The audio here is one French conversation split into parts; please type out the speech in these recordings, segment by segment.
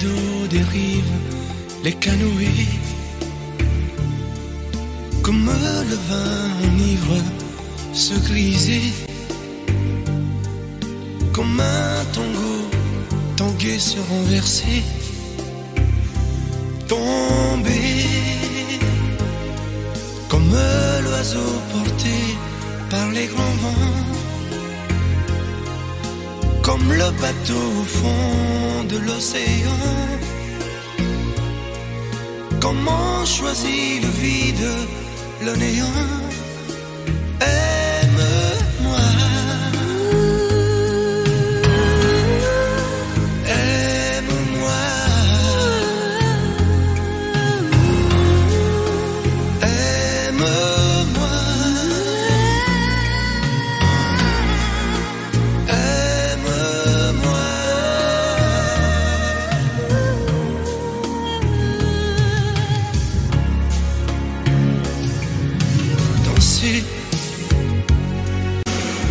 d'eau dérivent les canoës, comme le vin enivre se griser, comme un tango tangué se renverser, tomber, comme l'oiseau porté par les grands vents, comme le bateau au fond de l'océan. Comment choisit le vide, le néant? Aime-moi, aime-moi, aime-moi, aime-moi. Danser,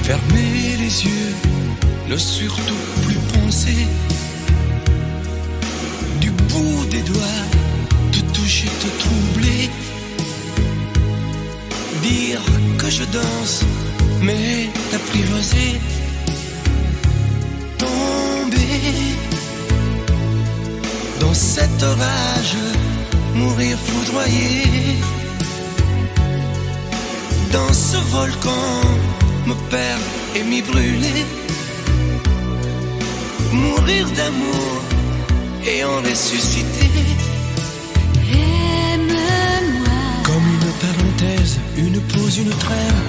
fermer les yeux, ne surtout plus penser, du bout des doigts, te toucher, te troubler, dire que je danse, mais t'apprivoiser, tomber dans cet orage, mourir foudroyé, dans ce volcan, me perdre et m'y brûler, mourir d'amour et en ressusciter. Aime-moi, Comme une parenthèse, une pause, une trêve,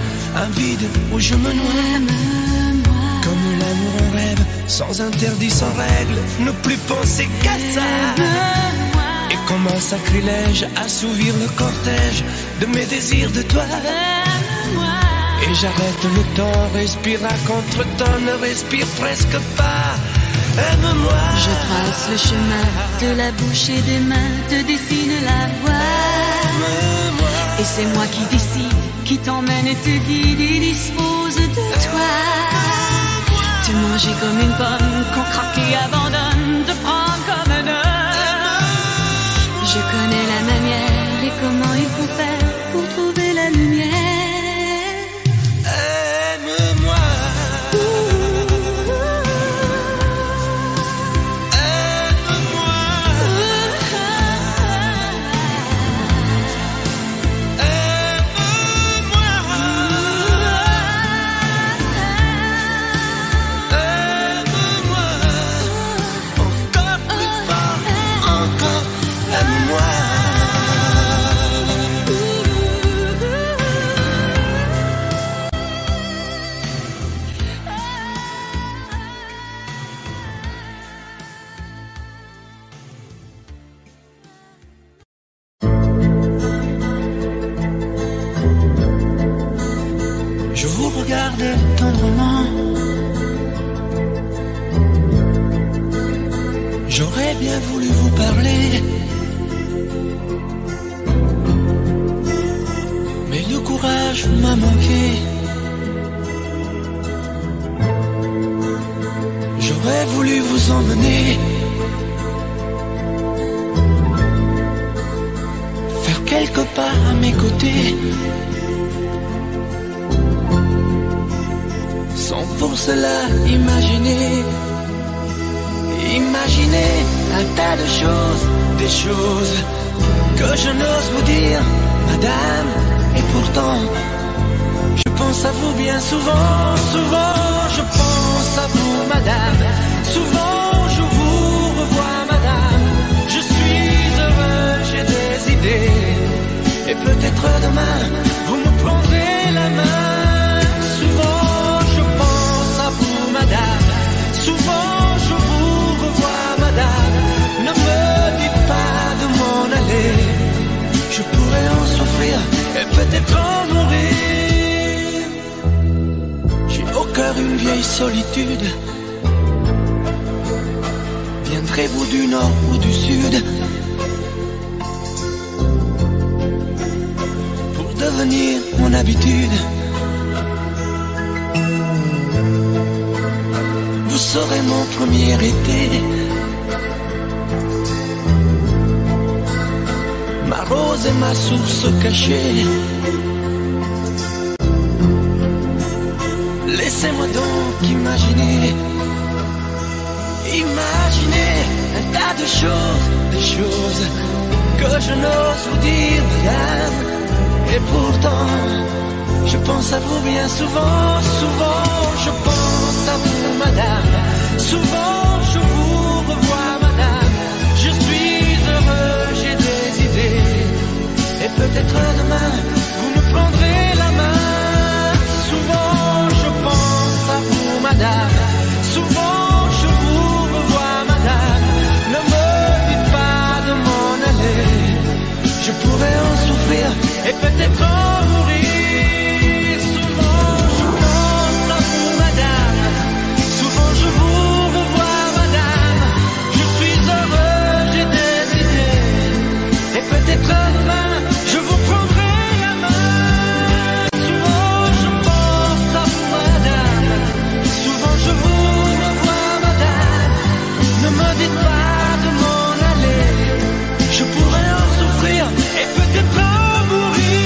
un vide où je me noie. aime-moi, Comme l'amour en rêve, sans interdit, sans règle, ne plus penser qu'à ça. aime-moi, Et comme un sacrilège, assouvir le cortège de mes désirs de toi. aime-moi. Et j'arrête le temps, respire à contre-temps, ne respire presque pas. Aime-moi. Je trace le chemin de la bouche et des mains, te dessine la voie. Aime-moi. Et c'est moi qui décide, qui t'emmène et te guide et dispose de toi. Te manger comme une pomme qu'on craque et abandonne, te prendre comme un homme. Je connais la manière et comment il faut faire pour trouver la lumière. Aime-moi. Je vous regarde tendrement. J'aurais bien voulu vous parler, mais le courage m'a manqué. J'aurais voulu vous emmener, faire quelques pas à mes côtés, sans pour cela imaginer un tas de choses, des choses que je n'ose vous dire, madame. Et pourtant, je pense à vous bien souvent, souvent je pense à vous, madame. Souvent je vous revois, madame. Je suis heureux, j'ai des idées, et peut-être demain, vous me prendrez la main. Souvent je pense à vous, madame. Souvent je vous revois, madame. Ne me dites pas de m'en aller, je pourrais en souffrir et peut-être en mourir. J'ai au cœur une vieille solitude. Viendrez-vous du nord ou du sud pour devenir mon habitude? Vous serez mon premier été, rose est ma source cachée. Laissez-moi donc imaginer un tas de choses, des choses que je n'ose vous dire, madame. Et pourtant, je pense à vous bien souvent, souvent, je pense à vous, madame. Souvent, je vous revois, madame. Je suis heureux, j'ai des idées. Et peut-être demain, vous me prendrez la main. Souvent, je pense à vous, madame. Souvent, je vous revois, madame. Ne me dites pas de m'en aller. Je pourrais en souffrir et peut-être en mourir. Souvent, je pense à vous, madame. Souvent, je vous revois, madame. Je suis heureux, j'ai des idées. Et peut-être demain, je vous prendrai la main. Souvent, je pense à vous, madame. Souvent, je vous revois, madame. Ne me dites pas de m'en aller. Je pourrais en souffrir et peut-être en mourir.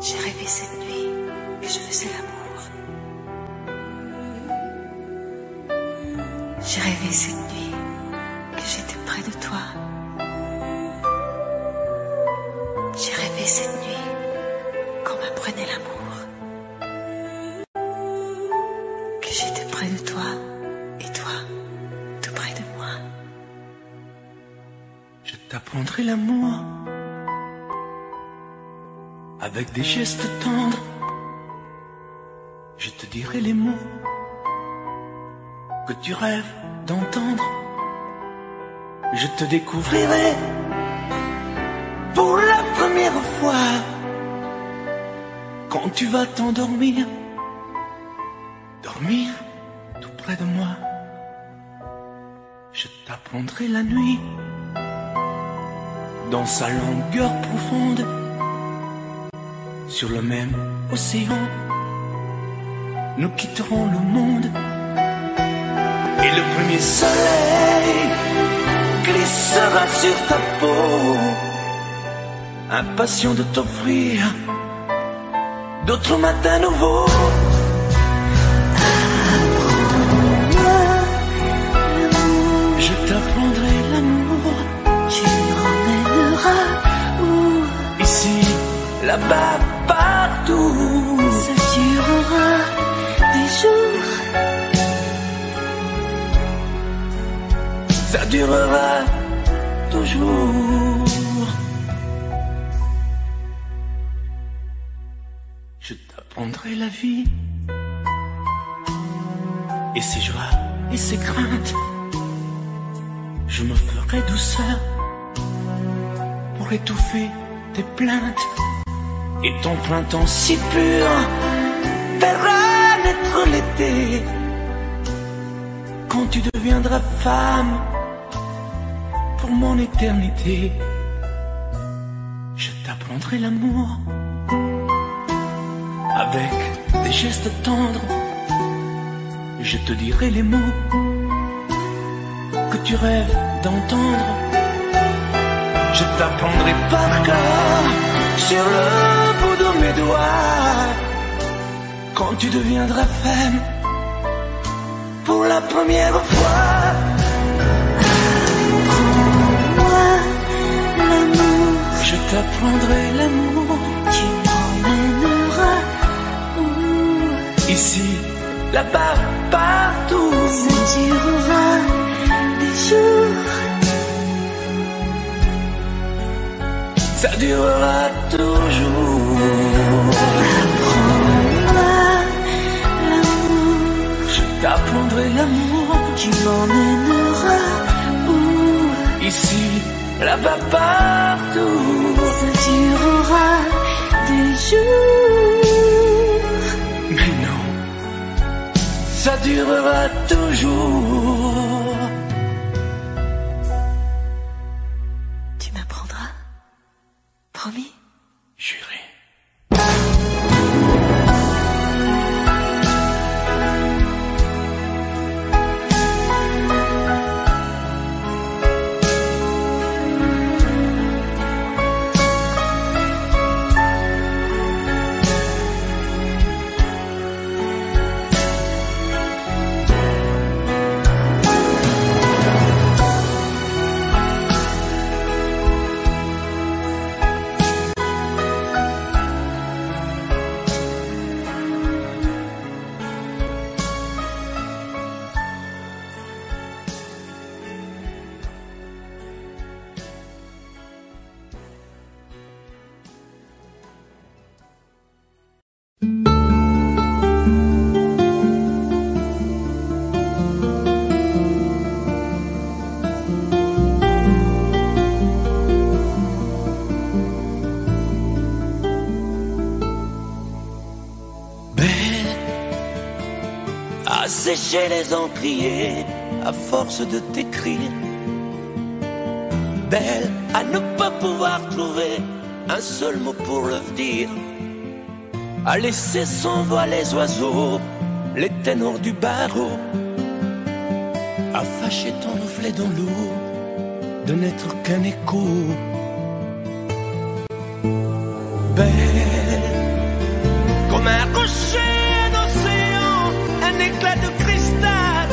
J'ai rêvé cette nuit que je faisais l'amour. J'ai rêvé cette nuit que j'étais près de toi. J'ai rêvé cette nuit qu'on m'apprenait l'amour. Que j'étais près de toi et toi tout près de moi. Je t'apprendrai l'amour avec des gestes tendres. Je te dirai les mots que tu rêves d'entendre. Je te découvrirai pour la première fois quand tu vas t'endormir, dormir tout près de moi. Je t'apprendrai la nuit dans sa longueur profonde. Sur le même océan, nous quitterons le monde. Et le premier soleil glissera sur ta peau, impatient de t'offrir d'autres matins nouveaux. Je t'apprendrai l'amour. Tu m'emmèneras où? Ici, là-bas, partout. Ça durera des jours. Ça durera toujours. Je t'apprendrai la vie et ses joies et ses craintes. Je me ferai douceur pour étouffer tes plaintes. Et ton printemps si pur verra naître l'été. Quand tu deviendras femme pour mon éternité, je t'apprendrai l'amour avec des gestes tendres. Je te dirai les mots que tu rêves d'entendre. Je t'apprendrai par cœur sur le bout de mes doigts quand tu deviendras femme pour la première fois. Apprends-moi l'amour. Je t'apprendrai l'amour. Tu m'emmèneras où? Ici, là-bas, partout. Ça durera des jours. ça durera toujours. Apprends-moi l'amour, Je t'apprendrai l'amour. tu m'emmèneras où? Ici, là-bas, partout. Ça durera des jours. Mais non, ça durera toujours. Tu m'apprendras? Promis? Juré. Assécher les encriers à force de t'écrire. Belle à ne pas pouvoir trouver un seul mot pour le dire. À laisser s'envoler les oiseaux, les ténors du barreau. À fâcher ton reflet dans l'eau, de n'être qu'un écho. Belle comme un rocher d'océan, un éclat de cristal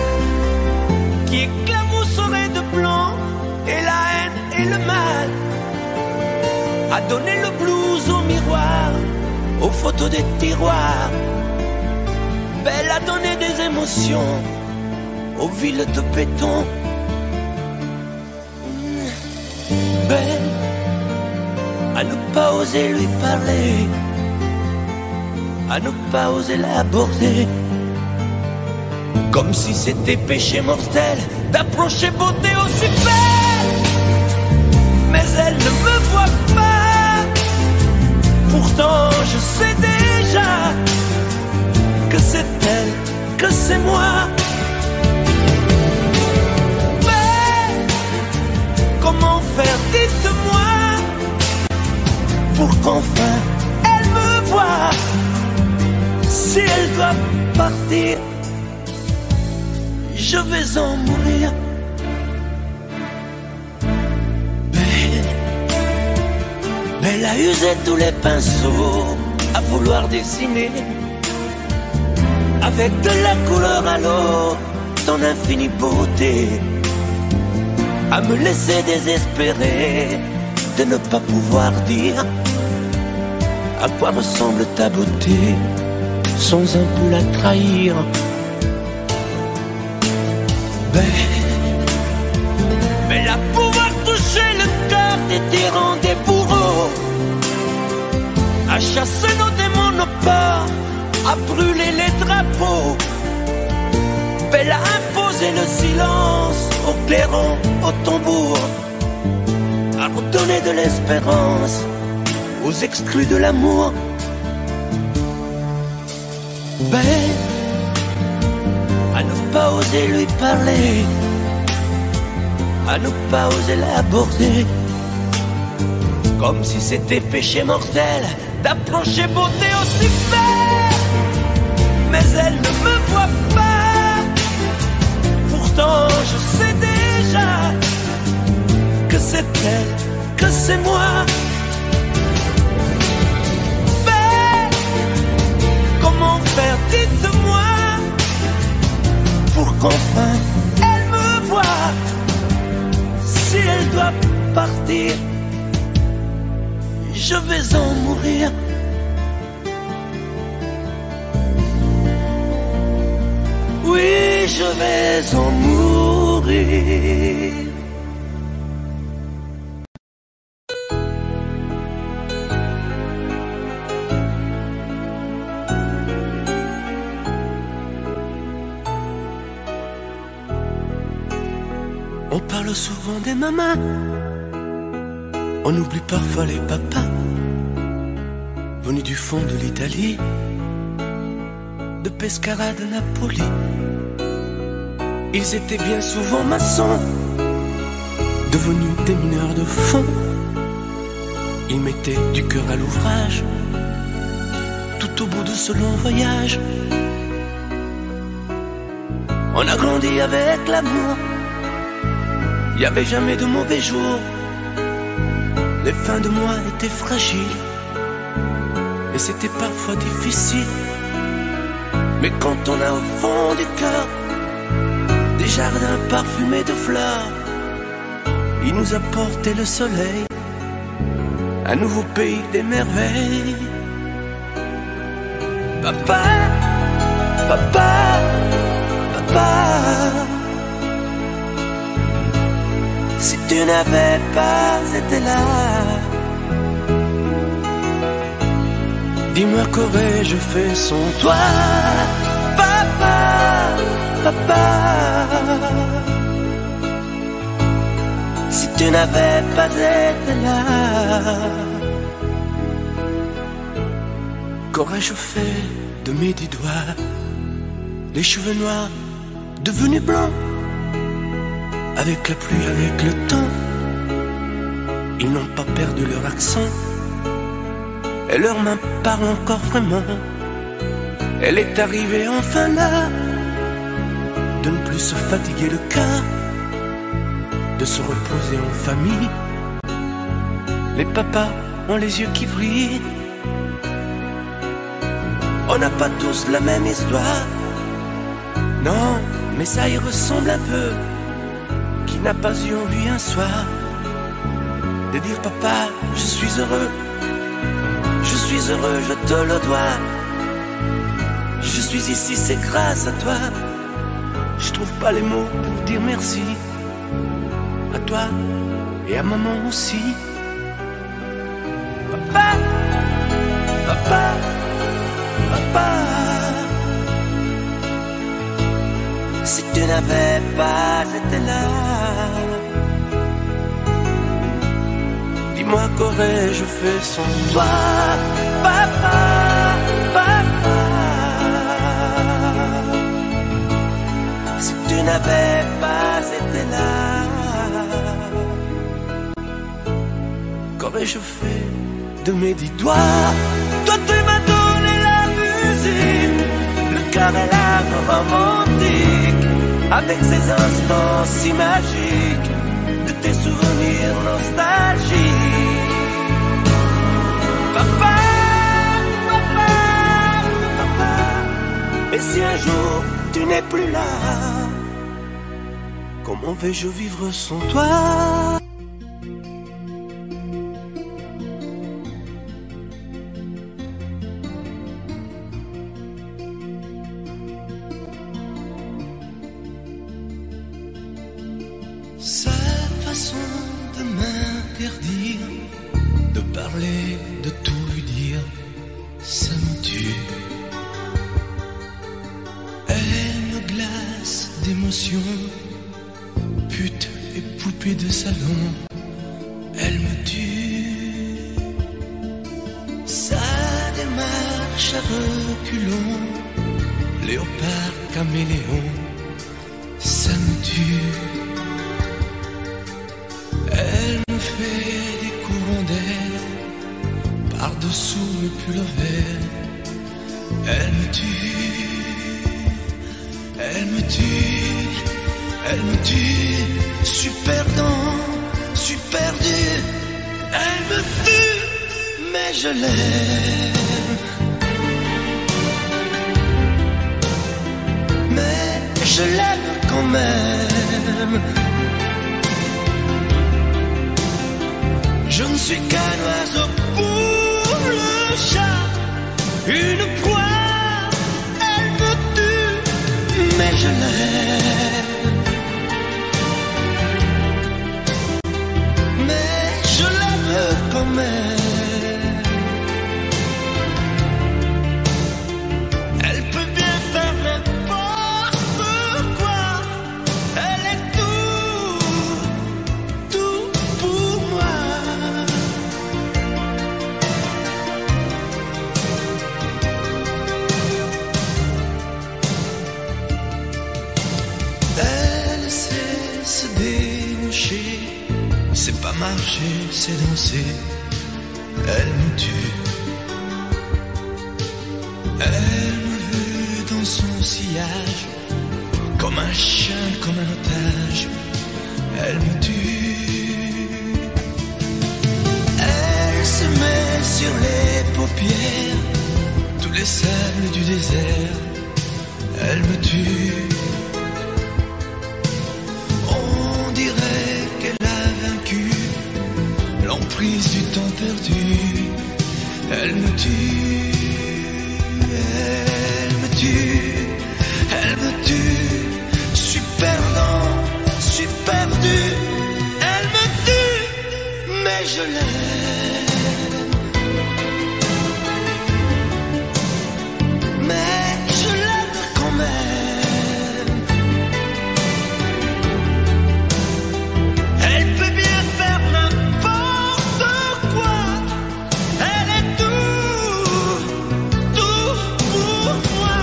qui éclamousserait de blanc et la haine et le mal. A donné le blues au miroir, aux photos des tiroirs. Belle a donné des émotions aux villes de béton. Belle à ne pas oser lui parler, à ne pas oser l'aborder, comme si c'était péché mortel d'approcher beauté aussi belle. Mais elle ne me voit pas, pourtant je sais déjà que c'est elle, que c'est moi. Mais comment faire, dites-moi, pour qu'enfin elle me voie. Si elle doit partir, je vais en mourir. Belle a usé tous les pinceaux à vouloir dessiner avec de la couleur à l'eau ton infinie beauté, à me laisser désespérer de ne pas pouvoir dire à quoi ressemble ta beauté sans un peu la trahir. Belle à pouvoir toucher le cœur des tyrans, des bourreaux, à chasser nos démons, nos peurs, à brûler les drapeaux. Belle à imposer le silence au clairon, au tambour, à redonner de l'espérance aux exclus de l'amour. Belle à ne pas oser lui parler, à ne pas oser l'aborder, comme si c'était péché mortel d'approcher beauté aussi belle. Mais elle ne me voit pas, pourtant je sais déjà que c'est elle, que c'est moi. Belle, comment faire, dites-moi, pour qu'enfin elle me voie. Si elle doit partir, je vais en mourir. Oui, je vais en mourir. On parle souvent des mamans, on oublie parfois les papas, venus du fond de l'Italie, de Pescara, de Napoli. Ils étaient bien souvent maçons, devenus des mineurs de fond. Ils mettaient du cœur à l'ouvrage, tout au bout de ce long voyage. On a grandi avec l'amour, y avait jamais de mauvais jours. Les fins de mois étaient fragiles, et c'était parfois difficile. Mais quand on a au fond du cœur des jardins parfumés de fleurs, il nous a porté le soleil, un nouveau pays des merveilles. Papa, papa, papa, si tu n'avais pas été là, dis-moi qu'aurais-je fait sans toi. Papa, papa, si tu n'avais pas été là, qu'aurais-je fait de mes 10 doigts, les cheveux noirs devenus blancs, avec la pluie, avec le temps. Ils n'ont pas perdu leur accent, et leurs mains parlent encore vraiment. Elle est arrivée enfin là, de ne plus se fatiguer le cœur, de se reposer en famille. Les papas ont les yeux qui brillent. On n'a pas tous la même histoire, non, mais ça y ressemble un peu. Qui n'a pas eu envie un soir de dire papa, je suis heureux, je suis heureux, je te le dois. Je suis ici, c'est grâce à toi. Je trouve pas les mots pour dire merci à toi et à maman aussi. Papa, papa, papa, si tu n'avais pas été là, dis-moi qu'aurais-je fait sans toi. Papa, papa, si tu n'avais pas été là, qu'aurais-je fait de mes 10 doigts. Toi tu m'as donné la musique, le cœur et l'âme romantique, avec ces instants si magiques, de tes souvenirs nostalgiques. Papa, papa, papa, et si un jour tu n'es plus là, comment vais-je vivre sans toi? Sa façon de m'interdire de parler, de tout lui dire, ça me tue. Elle me glace d'émotion, pute et poupée de salon, elle me tue. Sa démarche à reculons, léopard caméléon, ça me tue. Elle me fait des courants d'air par-dessous le pull vert. Elle me tue, elle me tue, elle me tue. Super perdant, super dur. Elle me tue, mais je l'aime. Mais je l'aime quand même. Je ne suis qu'un oiseau pour le chat, une proie, elle me tue, mais je l'aime. Mais je l'aime quand même. Elle peut bien faire n'importe quoi, elle est tout chercher, c'est pas marcher, c'est danser. Elle me tue. Elle me veut dans son sillage, comme un chien, comme un otage. Elle me tue. Elle se met sur les paupières tous les sables du désert. Elle me tue. On dirait qu'elle a vaincu l'emprise du temps perdu. Elle me tue. Elle me tue. Elle me tue. Je suis perdant, je suis perdu. Elle me tue, mais je l'aime. Mais je l'aime quand même. Elle peut bien faire n'importe quoi. Elle est tout pour moi.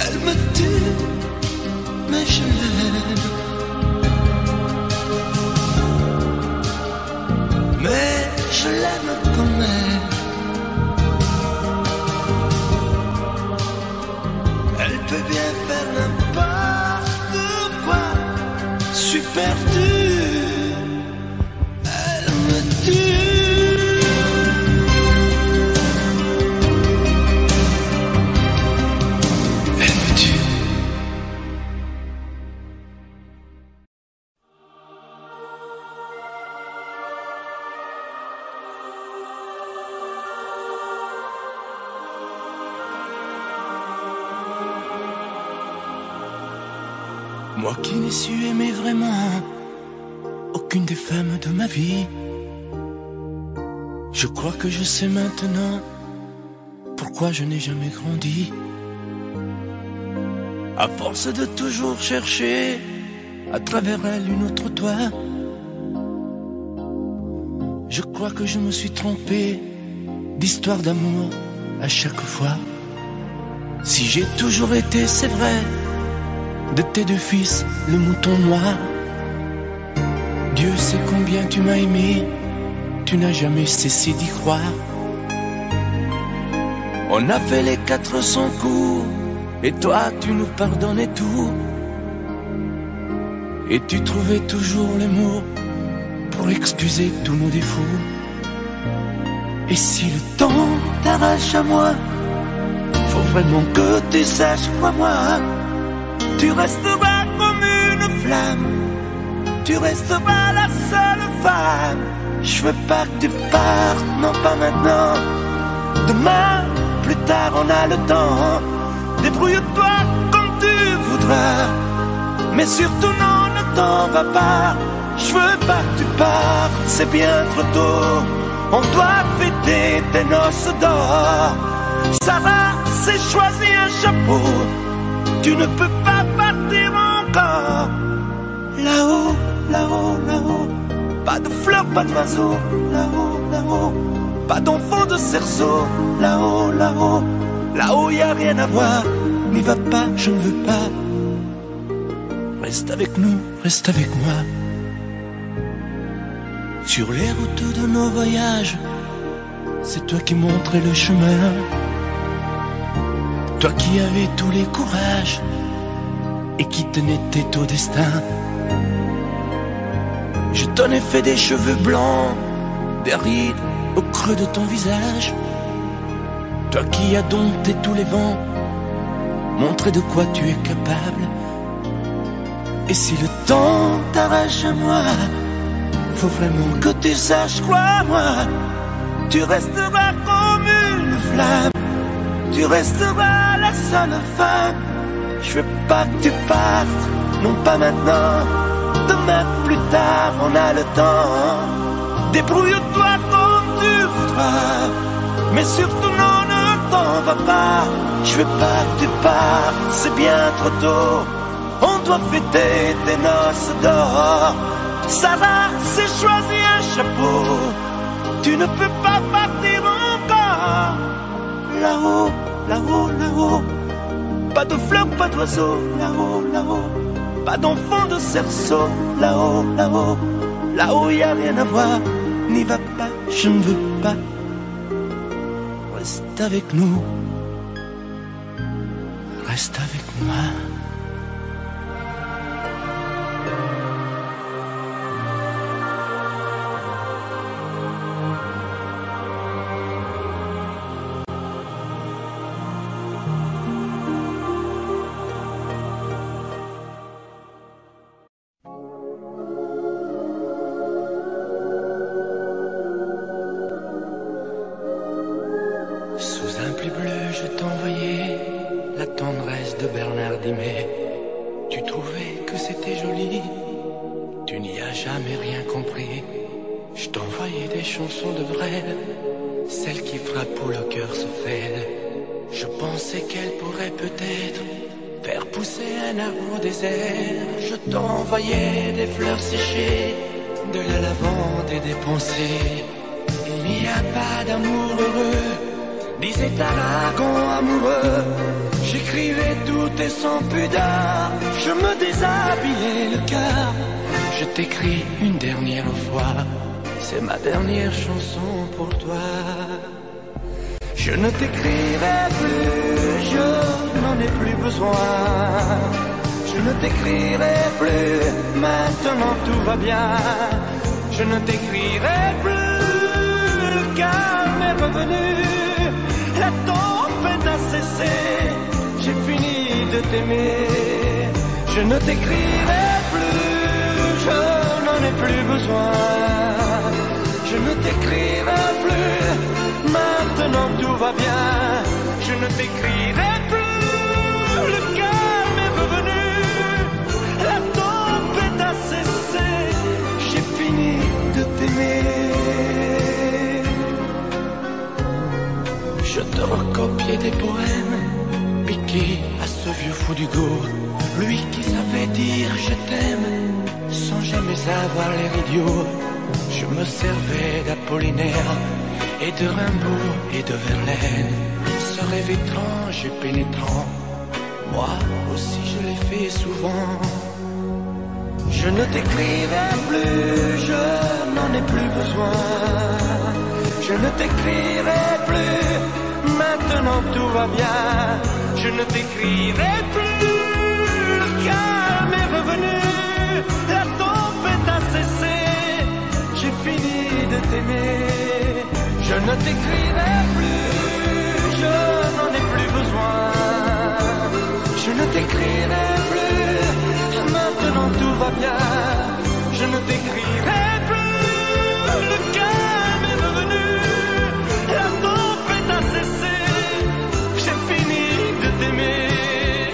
Elle me tue, mais je l'aime. Mais je l'aime quand même. Elle peut bien faire n'importe quoi. Je suis perdu. Elle me tue. Elle me tue. Moi qui n'ai su aimer vraiment aucune des femmes de ma vie, je crois que je sais maintenant pourquoi je n'ai jamais grandi. À force de toujours chercher à travers elle une autre toi, je crois que je me suis trompé d'histoire d'amour à chaque fois. Si j'ai toujours été, c'est vrai, de tes deux fils, le mouton noir. Dieu sait combien tu m'as aimé, tu n'as jamais cessé d'y croire. On a fait les 400 coups, et toi tu nous pardonnais tout. Et tu trouvais toujours les mots pour excuser tous nos défauts. Et si le temps t'arrache à moi, faut vraiment que tu saches, crois-moi, tu resteras comme une flamme, tu resteras la seule femme. Je veux pas que tu partes, non pas maintenant. Demain, plus tard on a le temps. Débrouille-toi comme tu voudras, mais surtout non, ne t'en va pas. Je veux pas que tu partes, c'est bien trop tôt. On doit fêter tes noces d'or. Sarah s'est choisi un chapeau, tu ne peux pas partir encore. Là-haut, là-haut, là-haut, pas de fleurs, pas d'oiseaux. Là-haut, là-haut, pas d'enfants de cerceau. Là-haut, là-haut, là-haut y a rien à voir. N'y va pas, je ne veux pas. Reste avec nous, reste avec moi. Sur les routes de nos voyages, c'est toi qui montrais le chemin. Toi qui avais tous les courages et qui tenais tête au destin. Je t'en ai fait des cheveux blancs, des rides au creux de ton visage. Toi qui as dompté tous les vents, montré de quoi tu es capable. Et si le temps t'arrache à moi, faut vraiment que tu saches, crois-moi, tu resteras comme une flamme, tu resteras la seule femme. Je veux pas que tu partes, non pas maintenant. Demain plus tard on a le temps. Débrouille-toi comme tu voudras, mais surtout non, ne t'en va pas. Je veux pas que tu partes, c'est bien trop tôt. On doit fêter tes noces d'or. Sarah s'est choisi un chapeau, tu ne peux pas partir encore. Là-haut, là-haut, là-haut. Pas de fleurs, pas d'oiseaux, là-haut, là-haut. Pas d'enfants de cerceau, là-haut, là-haut. Là-haut, y a rien à voir, n'y va pas, je ne veux pas. Reste avec nous, reste avec moi. Tu trouvais que c'était joli, tu n'y as jamais rien compris. Je t'envoyais des chansons de Brel, celles qui frappent où le cœur se fêle. Je pensais qu'elles pourraient peut-être faire pousser un arbre au désert. Je t'envoyais des fleurs séchées, de la lavande et des pensées. Il n'y a pas d'amour heureux, disait Aragon amoureux. J'écrivais tout et sans pudeur, je me déshabillais le cœur. Je t'écris une dernière fois, c'est ma dernière chanson pour toi. Je ne t'écrirai plus, je n'en ai plus besoin. Je ne t'écrirai plus, maintenant tout va bien. Je ne t'écrirai plus, le calme est revenu. La tempête a cessé, j'ai fini de t'aimer. Je ne t'écrirai plus, je n'en ai plus besoin. Je ne t'écrirai plus, maintenant tout va bien. Je ne t'écrirai plus, le calme est revenu. La tempête a cessé, j'ai fini de t'aimer. Je te recopiais des poèmes piqués à ce vieux fou d'Hugo, lui qui savait dire je t'aime sans jamais avoir l'air idiot. Je me servais d'Apollinaire et de Rimbaud et de Verlaine, ce rêve étrange et pénétrant, moi aussi je l'ai fait souvent. Je ne t'écrirai plus, je n'en ai plus besoin. Je ne t'écrirai plus, maintenant tout va bien. Je ne t'écrirai plus, le calme est revenu. La tempête a cessé, j'ai fini de t'aimer. Je ne t'écrirai plus, je n'en ai plus besoin. Je ne t'écrirai plus, maintenant tout va bien. Je ne t'écrirai plus, le calme est revenu. La tempête a cessé, j'ai fini de t'aimer.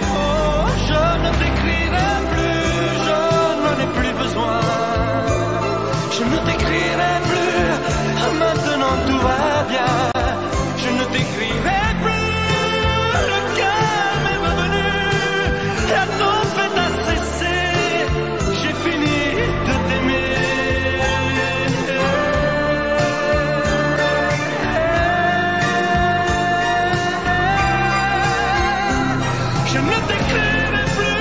Oh, je ne t'écrirai plus, je n'en ai plus besoin. Je ne t'écrirai plus, maintenant tout va bien. Je ne t'écrirai plus, le calme est revenu. La tempête a cessé, j'ai fini de t'aimer. Je ne t'écrirai plus.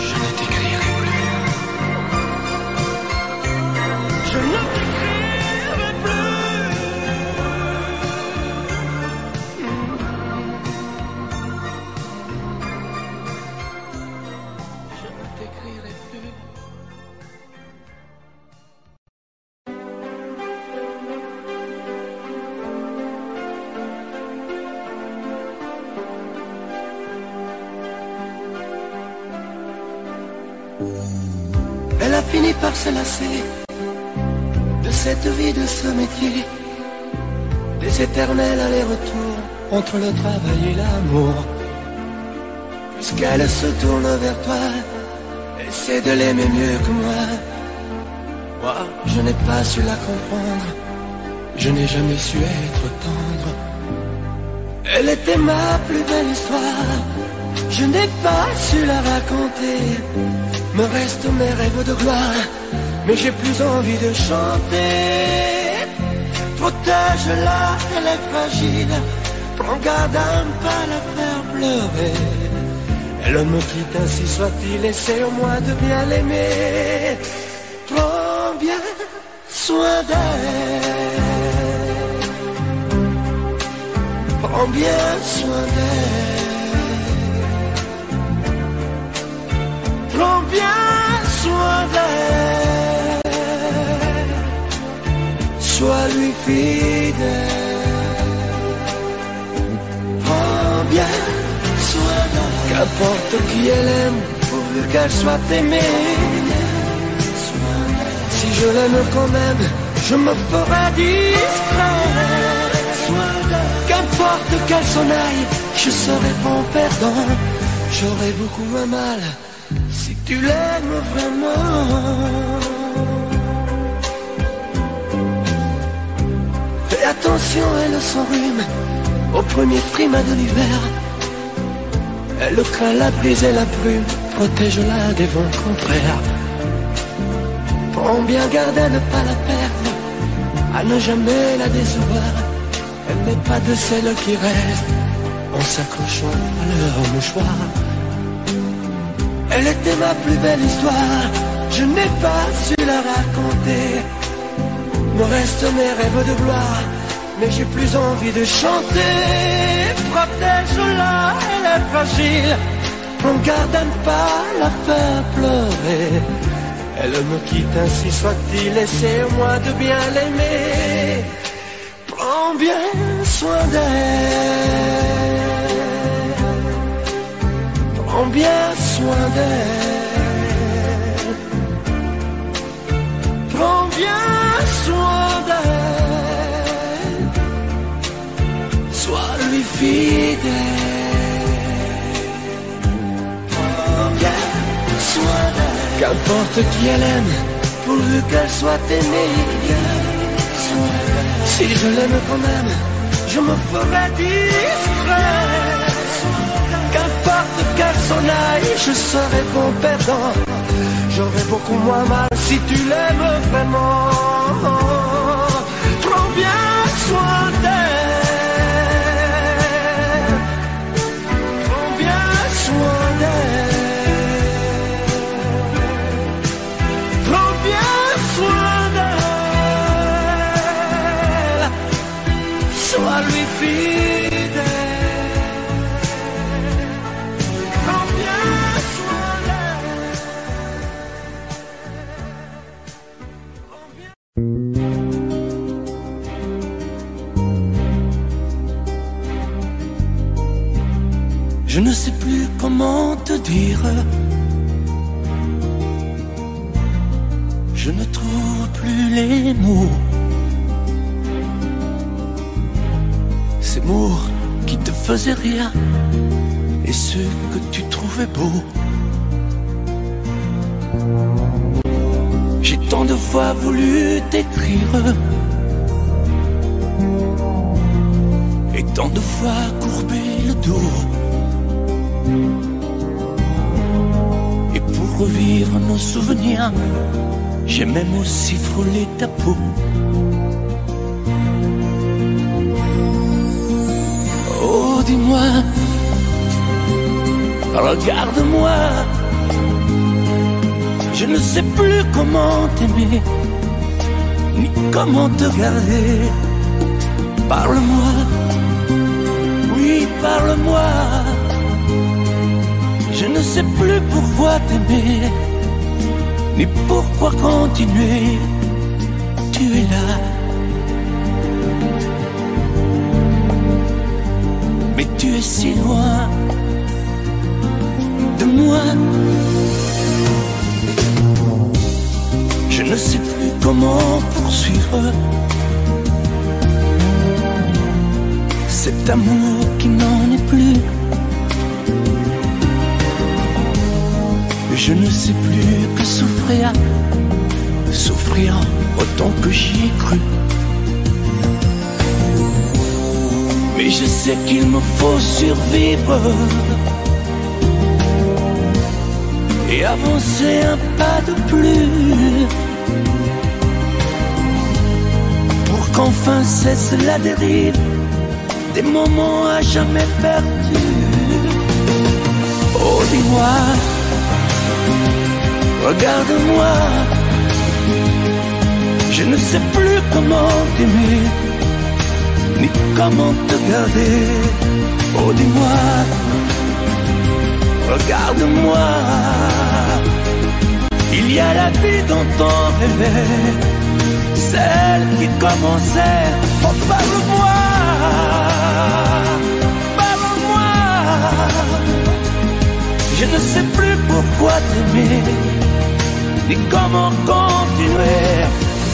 Je ne t'écrirai plus. Je ne t'écrirai plus. Je ne t'écrirai plus. Elle a fini par se lasser de cette vie, de ce métier, des éternels allers-retours entre le travail et l'amour. Puisqu'elle se tourne vers toi, essaie de l'aimer mieux que moi. Moi, je n'ai pas su la comprendre, je n'ai jamais su être tendre. Elle était ma plus belle histoire, je n'ai pas su la raconter. Me restent mes rêves de gloire, mais j'ai plus envie de chanter. Protège-la, elle est fragile. Prends garde à ne pas la faire pleurer. Elle me quitte, ainsi soit-il, essaie au moins de bien l'aimer. Prends bien soin d'elle. Prends bien soin d'elle. Prends bien soin d'elle. Sois lui fidèle. Prends bien soin d'elle. Qu'importe qui elle aime, pourvu qu'elle soit aimée. Si je l'aime quand même, je me ferai discret. Qu'importe qu'elle s'en aille, je serai bon perdant. J'aurai beaucoup moins mal si tu l'aimes vraiment. Fais attention, elle s'enrhume au premier frima de l'hiver. Elle craint la brise et la brume, protège-la des vents contraires. Prends bien garde à ne pas la perdre, à ne jamais la décevoir. Elle n'est pas de celles qui restent en s'accrochant à leur mouchoir. Elle était ma plus belle histoire, je n'ai pas su la raconter. Me restent mes rêves de gloire, mais j'ai plus envie de chanter. Protège-la, elle est fragile. Prends garde à ne pas la faire pleurer. Elle me quitte, ainsi soit-il, essaie au moins de bien l'aimer. Prends bien soin d'elle. Prends bien soin d'elle. Prends bien soin d'elle. Sois lui fidèle. Prends bien soin d'elle. Qu'importe qui elle aime, pourvu qu'elle soit aimée. Si je l'aime quand même, je me ferai discret. Qu'importe qu'elle s'en aille, je serai bon perdant. J'aurai beaucoup moins mal si tu l'aimes vraiment. Prends bien soin d'elle. Prends bien soin d'elle. Prends bien soin d'elle. Sois lui fidèle. Prends bien soin d'elle. Je ne sais plus comment te dire. Je ne trouve plus les mots. Ces mots qui te faisaient rire et ceux que tu trouvais beaux. J'ai tant de fois voulu t'écrire et tant de fois courbé le dos. Et pour revivre nos souvenirs, j'ai même aussi frôlé ta peau. Oh, dis-moi, regarde-moi. Je ne sais plus comment t'aimer, ni comment te garder. Parle-moi, oui, parle-moi. Je ne sais plus pourquoi t'aimer, ni pourquoi continuer. Tu es là, mais tu es si loin de moi. Je ne sais plus comment poursuivre cet amour qui n'en est plus. Je ne sais plus que souffrir, souffrir autant que j'y ai cru. Mais je sais qu'il me faut survivre et avancer un pas de plus, pour qu'en qu'enfin cesse la dérive des moments à jamais perdus. Oh, dis-moi, regarde-moi, je ne sais plus comment t'aimer, ni comment te garder. Oh, dis-moi, regarde-moi, il y a la vie dont on rêvait, celle qui commençait. Oh, parle-moi, parle-moi, je ne sais plus pourquoi t'aimer, ni comment continuer.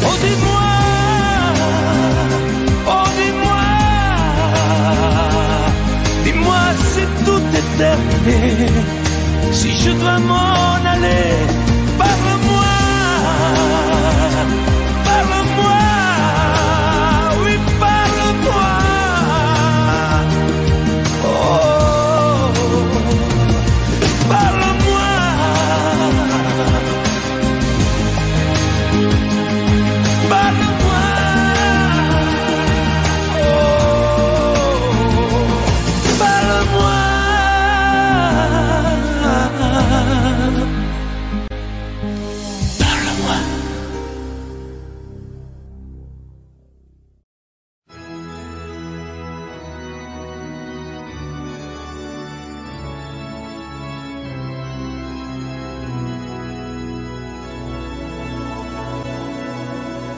Oh, dis-moi, oh, dis-moi, dis-moi si tout est terminé, si je dois m'en aller. Parle-moi, parle-moi, oui, parle-moi. Oh, parle-moi, parle-moi. Oh, parle-moi.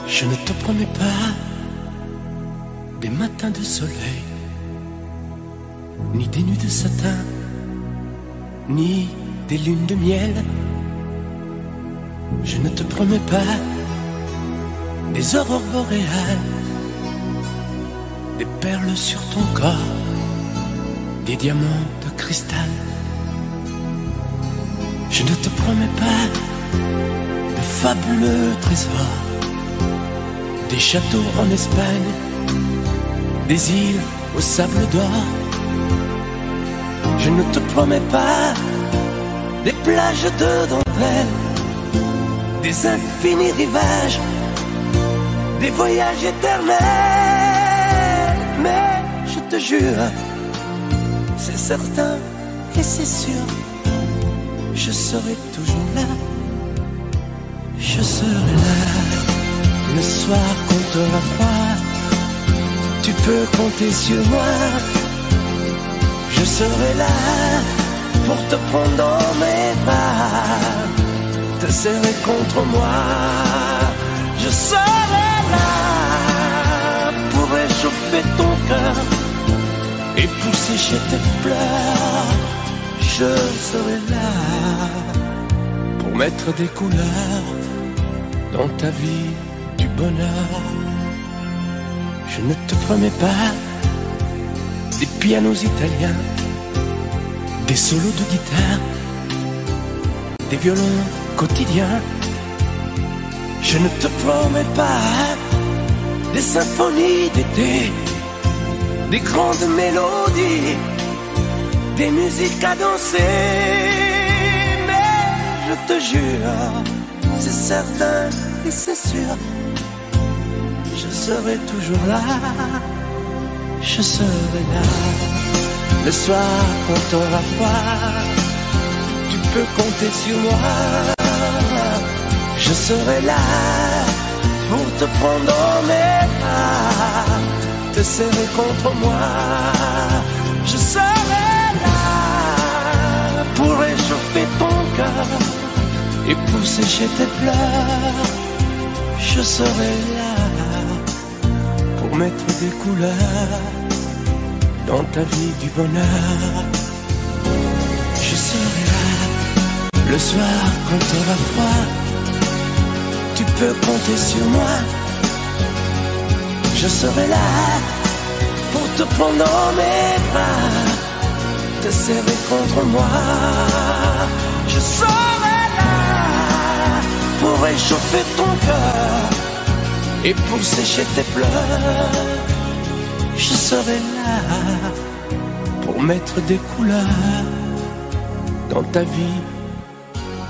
Je ne te promets pas des matins de soleil, ni des nuits de satin, ni des lunes de miel. Je ne te promets pas des aurores boréales, des perles sur ton corps, des diamants de cristal. Je ne te promets pas de fabuleux trésors, des châteaux en Espagne, des îles au sable d'or. Je ne te promets pas des plages de dentelle, des infinis rivages, des voyages éternels. Mais je te jure, c'est certain et c'est sûr, je serai toujours là, je serai là. Le soir qu'on t'aura froid, tu peux compter sur moi. Je serai là pour te prendre dans mes bras, te serrer contre moi. Je serai là pour réchauffer ton cœur et pour sécher tes pleurs. Je serai là pour mettre des couleurs dans ta vie du bonheur. Je ne te promets pas des pianos italiens, des solos de guitare, des violons quotidiens. Je ne te promets pas des symphonies d'été, des grandes mélodies, des musiques à danser. Mais je te jure, c'est certain et c'est sûr, je serai toujours là, je serai là. Le soir quand t'auras froid, tu peux compter sur moi. Je serai là pour te prendre dans mes bras, te serrer contre moi. Je serai là pour réchauffer ton cœur et pour sécher tes pleurs. Je serai là pour mettre des couleurs dans ta vie du bonheur. Je serai là le soir quand t'auras froid, tu peux compter sur moi. Je serai là pour te prendre dans mes bras, te serrer contre moi. Je serai là pour réchauffer ton cœur et pour sécher tes pleurs. Je serai là pour mettre des couleurs dans ta vie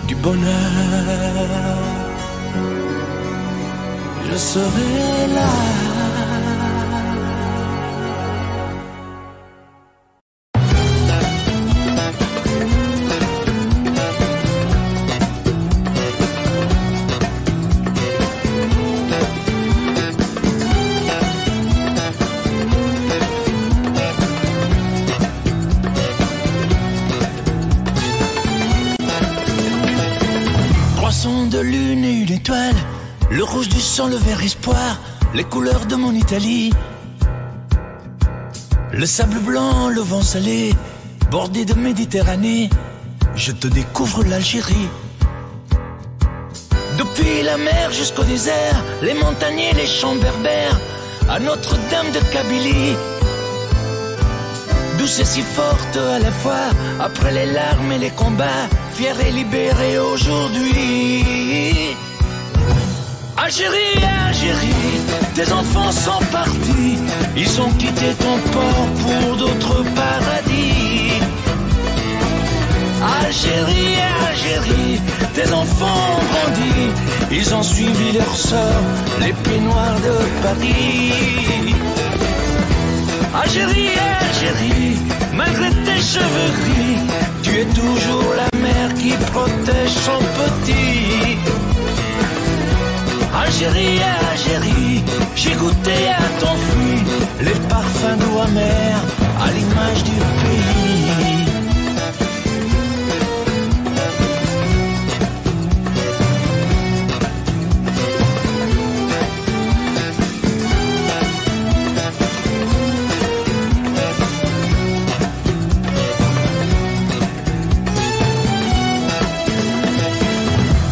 du bonheur. Je serai là. Le rouge du sang, le vert espoir, les couleurs de mon Italie. Le sable blanc, le vent salé, bordé de Méditerranée. Je te découvre l'Algérie. Depuis la mer jusqu'au désert, les montagnes et les champs berbères, à Notre-Dame de Kabylie. Douce et si forte à la fois, après les larmes et les combats, fière et libérée aujourd'hui. Algérie, Algérie, tes enfants sont partis, ils ont quitté ton port pour d'autres paradis. Algérie, Algérie, tes enfants ont grandi, ils ont suivi leur sort, les pieds noirs de Paris. Algérie, Algérie, malgré tes cheveux gris, tu es toujours la mère qui protège son petit. Algérie, Algérie, j'ai goûté à ton fruit, les parfums d'eau amère, à l'image du pays.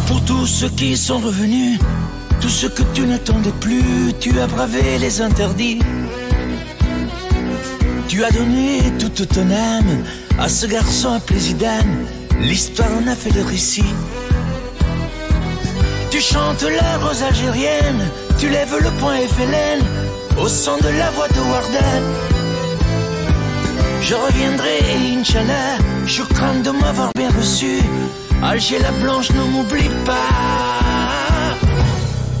Pour tous ceux qui sont revenus, tout ce que tu n'attendais plus, tu as bravé les interdits. Tu as donné toute ton âme à ce garçon appelé Zidane. L'histoire en a fait le récit. Tu chantes la rose algérienne, tu lèves le poing FLN au son de la voix de Wardan. Je reviendrai, Inch'Allah, choukran de m'avoir bien reçu. Alger la blanche, ne m'oublie pas.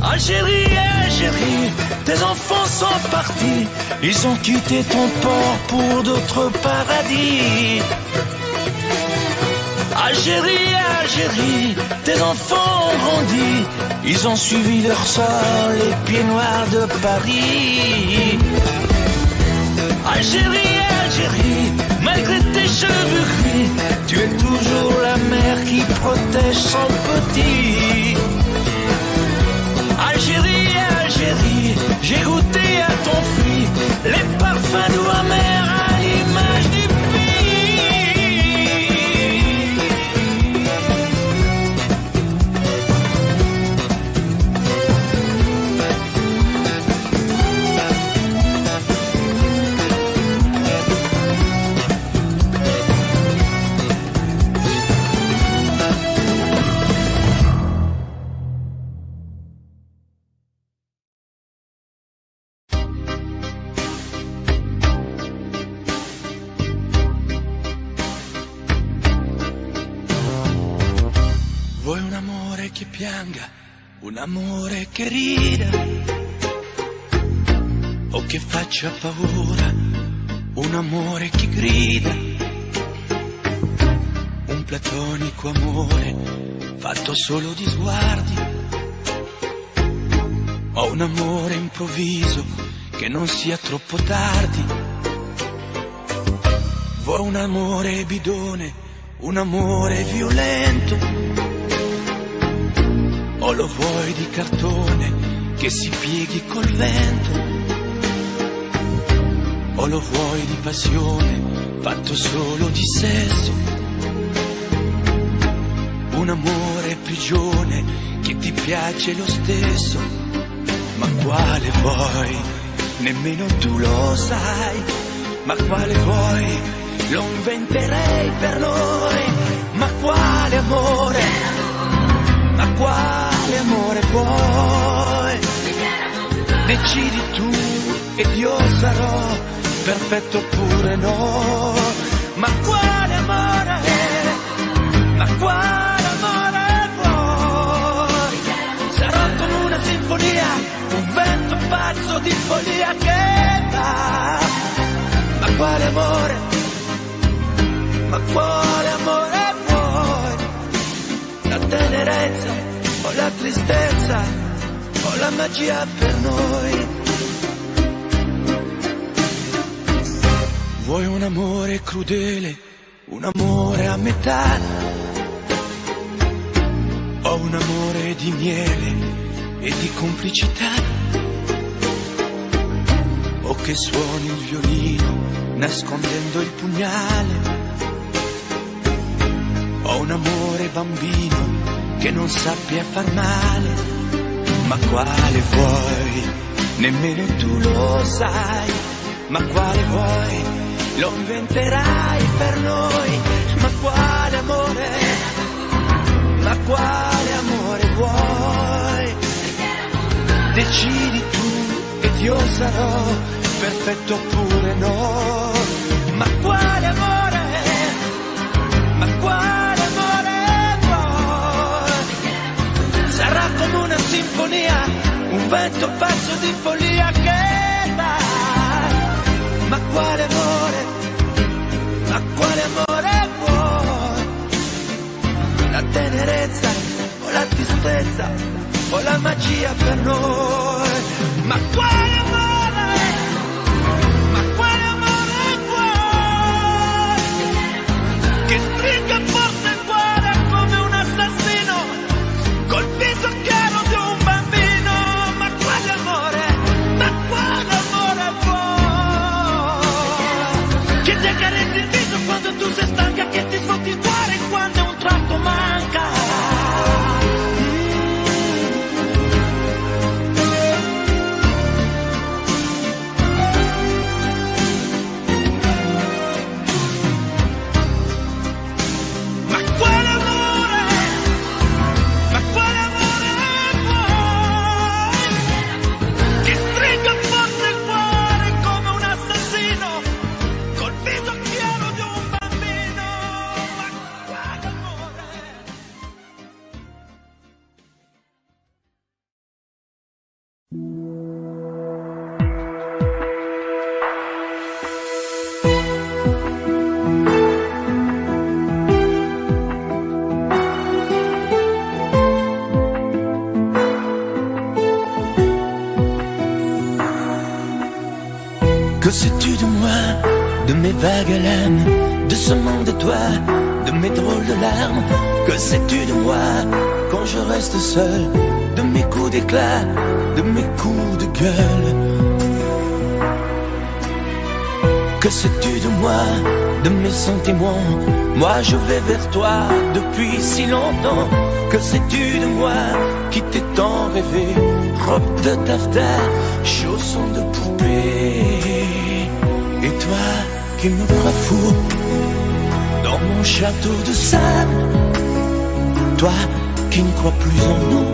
Algérie, Algérie, tes enfants sont partis, ils ont quitté ton port pour d'autres paradis. Algérie, Algérie, tes enfants ont grandi, ils ont suivi leur sort, les pieds noirs de Paris. Algérie, Algérie, malgré tes cheveux gris, tu es toujours la mère qui protège son petit. Algérie, Algérie, j'ai goûté à ton fruit, les parfums d'eau amère à l'image du Vuoi un amore che pianga, un amore che rida, o che faccia paura, un amore che grida, un platonico amore fatto solo di sguardi, o un amore improvviso che non sia troppo tardi. Vuoi un amore bidone, un amore violento, o lo vuoi di cartone che si pieghi col vento, o lo vuoi di passione fatto solo di sesso, un amore prigione che ti piace lo stesso. Ma quale vuoi? Nemmeno tu lo sai. Ma quale vuoi? Lo inventerei per noi. Ma quale amore? Ma quale amore vuoi? Decidi tu ed io sarò perfetto oppure no. Ma quale amore? Ma quale amore vuoi? Sarò come una sinfonia, un vento pazzo di follia che va. Ma quale amore? Ma quale amore vuoi? La tenerezza o la tristezza o la magia per noi? Vuoi un amore crudele, un amore a metà, o un amore di miele e di complicità, o che suoni il violino nascondendo il pugnale, o un amore bambino che non sappia far male, ma quale vuoi, nemmeno tu lo sai, ma quale vuoi, lo inventerai per noi, ma quale amore, ma quale amore vuoi, decidi tu ed io sarò perfetto oppure no, ma quale amore, ma quale amore vuoi, sarà come una sinfonia, un vento pazzo di follia che dà, ma quale amore, ma quale amore vuoi, la tenerezza o la tristezza o la magia per noi, ma quale amore, ma quale amore vuoi, che stringa forte il cuore come un assassino col viso chiaro di un bambino, ma quale amore vuoi, che ti accarezzi il viso quando tu sei stanca, che ti sfotti il cuore quando un tratto manca. Que sais-tu de moi, de mes vagues à l'âme, de ce monde de toi, de mes drôles de larmes? Que sais-tu de moi, quand je reste seul, de mes coups d'éclat, de mes coups de gueule? Que sais-tu de moi, de mes sentiments? Moi je vais vers toi depuis si longtemps. Que sais-tu de moi, qui t'ai tant rêvé? Robe de taffetas, chaussons de poupée. Et toi qui me crois fou dans mon château de sable, toi qui ne crois plus en nous,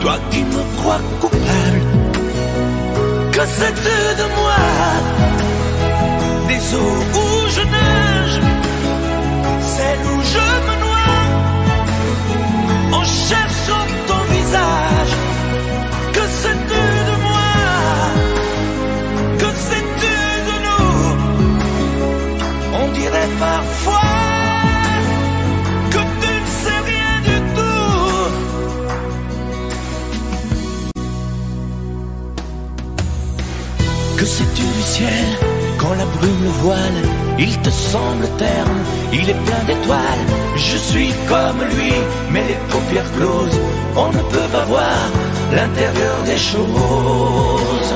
toi qui me crois coupable. Que sais-tu de moi, des eaux où je nage, celles où je me noie, en cherchant ton visage? Que sais-tu de moi, que sais-tu de nous? On dirait parfois que tu ne sais rien du tout. Que sais-tu du ciel, quand la brume le voile, il te semble terne, il est plein d'étoiles. Je suis comme lui, mais les paupières closes, on ne peut pas voir l'intérieur des choses.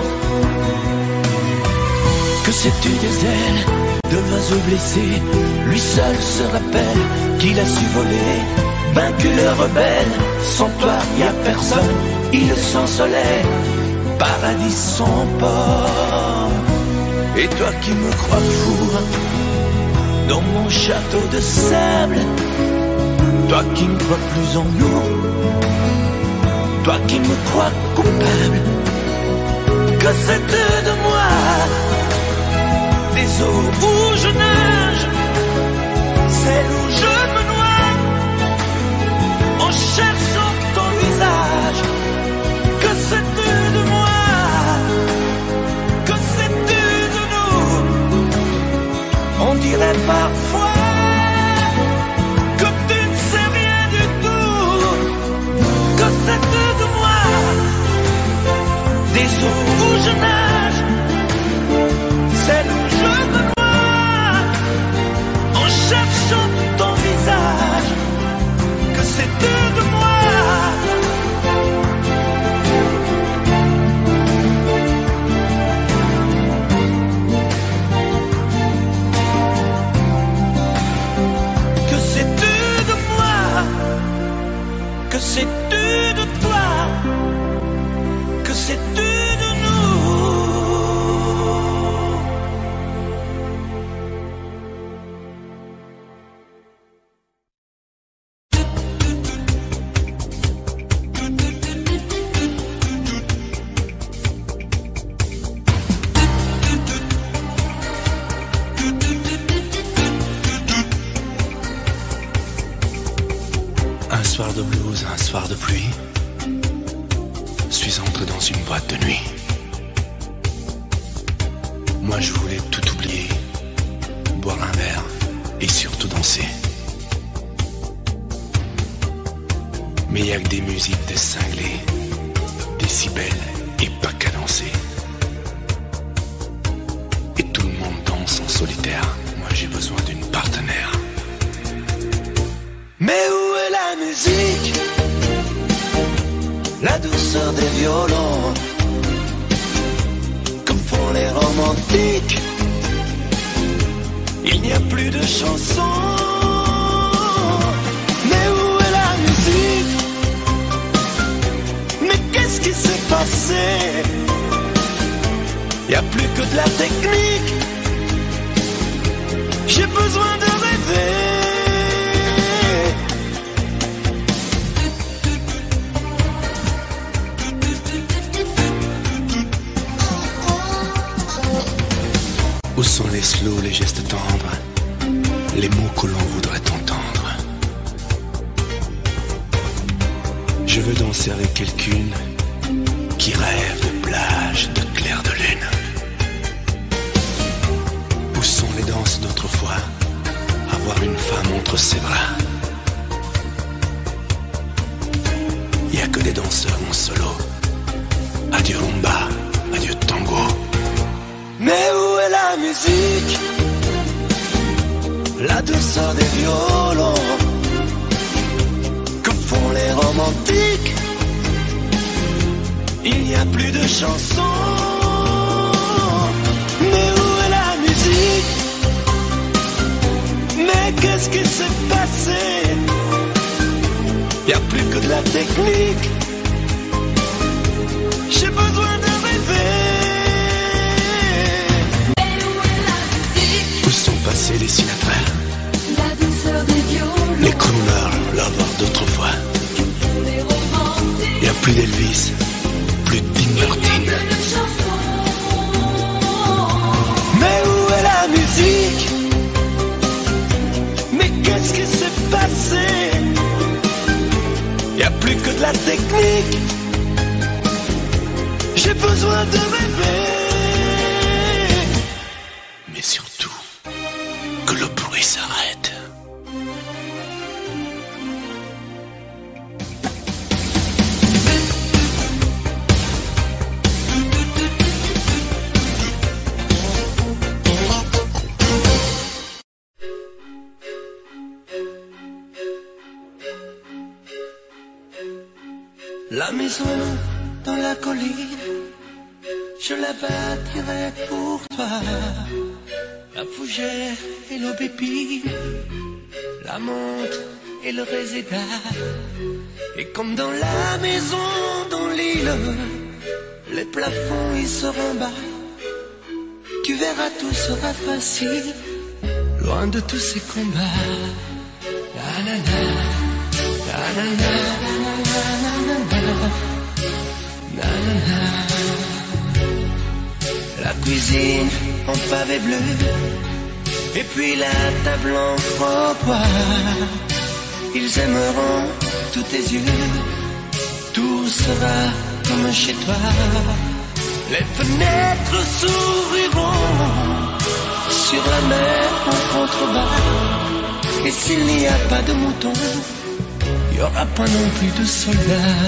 Que sais-tu des ailes de l'oiseau blessé? Lui seul se rappelle qu'il a su voler, vaincu le rebelle. Sans toi y a personne, île sans soleil, paradis sans port. Et toi qui me crois fou dans mon château de sable, toi qui ne crois plus en nous, toi qui me crois coupable. Que sais-tu de moi, des eaux où je nage, celles où je me noie, en cherchant ton visage? Que sais-tu de moi, que sais-tu de nous? On dirait parfois que tu ne sais rien du tout. Que sais-tu de moi, des eaux où je nage, celles où je me noie, en cherchant ton visage? Que sais-tu de moi, soir de pluie, suis entré dans une boîte de nuit. Moi je voulais tout oublier, boire un verre et surtout danser. Mais y a que des musiques des cinglés, décibels et pas cadencés. Et tout le monde danse en solitaire, moi j'ai besoin d'une partenaire. Mais où est la musique? La douceur des violons, comme font les romantiques. Il n'y a plus de chansons. Mais où est la musique? Mais qu'est-ce qui s'est passé? Il n'y a plus que de la technique. J'ai besoin de rêver. Où sont les slows, les gestes tendres, les mots que l'on voudrait entendre? Je veux danser avec quelqu'une qui rêve de plage, de clair de lune. Où sont les danses d'autrefois? Avoir une femme entre ses bras. Y a que des danseurs en solo. Adieu rumba, adieu tango. Mais où est la musique? La douceur des violons, que font les romantiques. Il n'y a plus de chansons. Mais où est la musique? Mais qu'est-ce qui s'est passé? Il n'y a plus que de la technique. J'ai besoin de rêver. Passés les Sinatra, La douceur des violons, les crooners, lovers d'autrefois. Y a plus d'Elvis, plus de Dean Martin. Mais où est la musique? Mais qu'est-ce qui s'est passé? Y a plus que de la technique. J'ai besoin de rêver. Mais surtout que le bruit s'arrête. La maison dans la colline, je la bâtirai pour toi. La fougère et l'aubépine, la menthe et le réséda. Et comme dans la maison, dans l'île, les plafonds y seront bas. Tu verras, tout sera facile, loin de tous ces combats. La la la, la la la, la la la. La cuisine en pavé bleu, et puis la table en frambois. Ils aimeront tous tes yeux, tout sera comme chez toi. Les fenêtres s'ouvriront sur la mer en contrebas. Et s'il n'y a pas de moutons, il n'y aura pas non plus de soldats.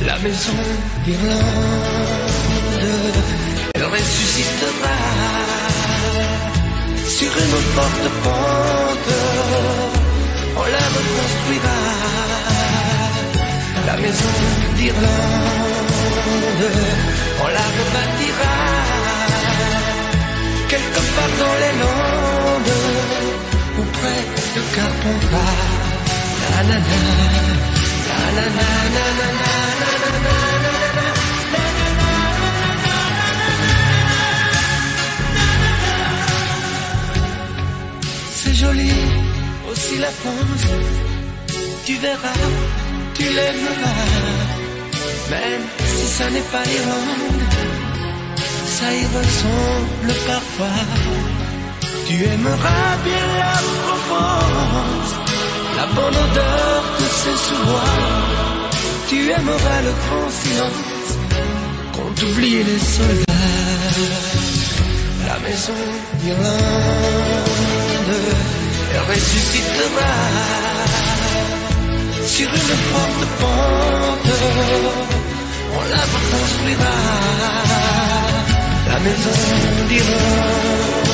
La maison d'Irlande, elle ressuscitera sur une forte pente. On la reconstruira. La maison d'Irlande, on la rebâtira quelque part dans les Landes ou près de Carpentras. La la la, la la la la la la la. C'est joli aussi la France, tu verras, tu l'aimeras. Même si ça n'est pas l'Irlande, ça y ressemble parfois. Tu aimeras bien la Provence, la bonne odeur de ses sous-bois. Tu aimeras le grand silence quand t'oublies les soldats. La maison d'Irlande, elle ressuscitera sur une forte pente. On la reconstruira. La maison d'Irlande,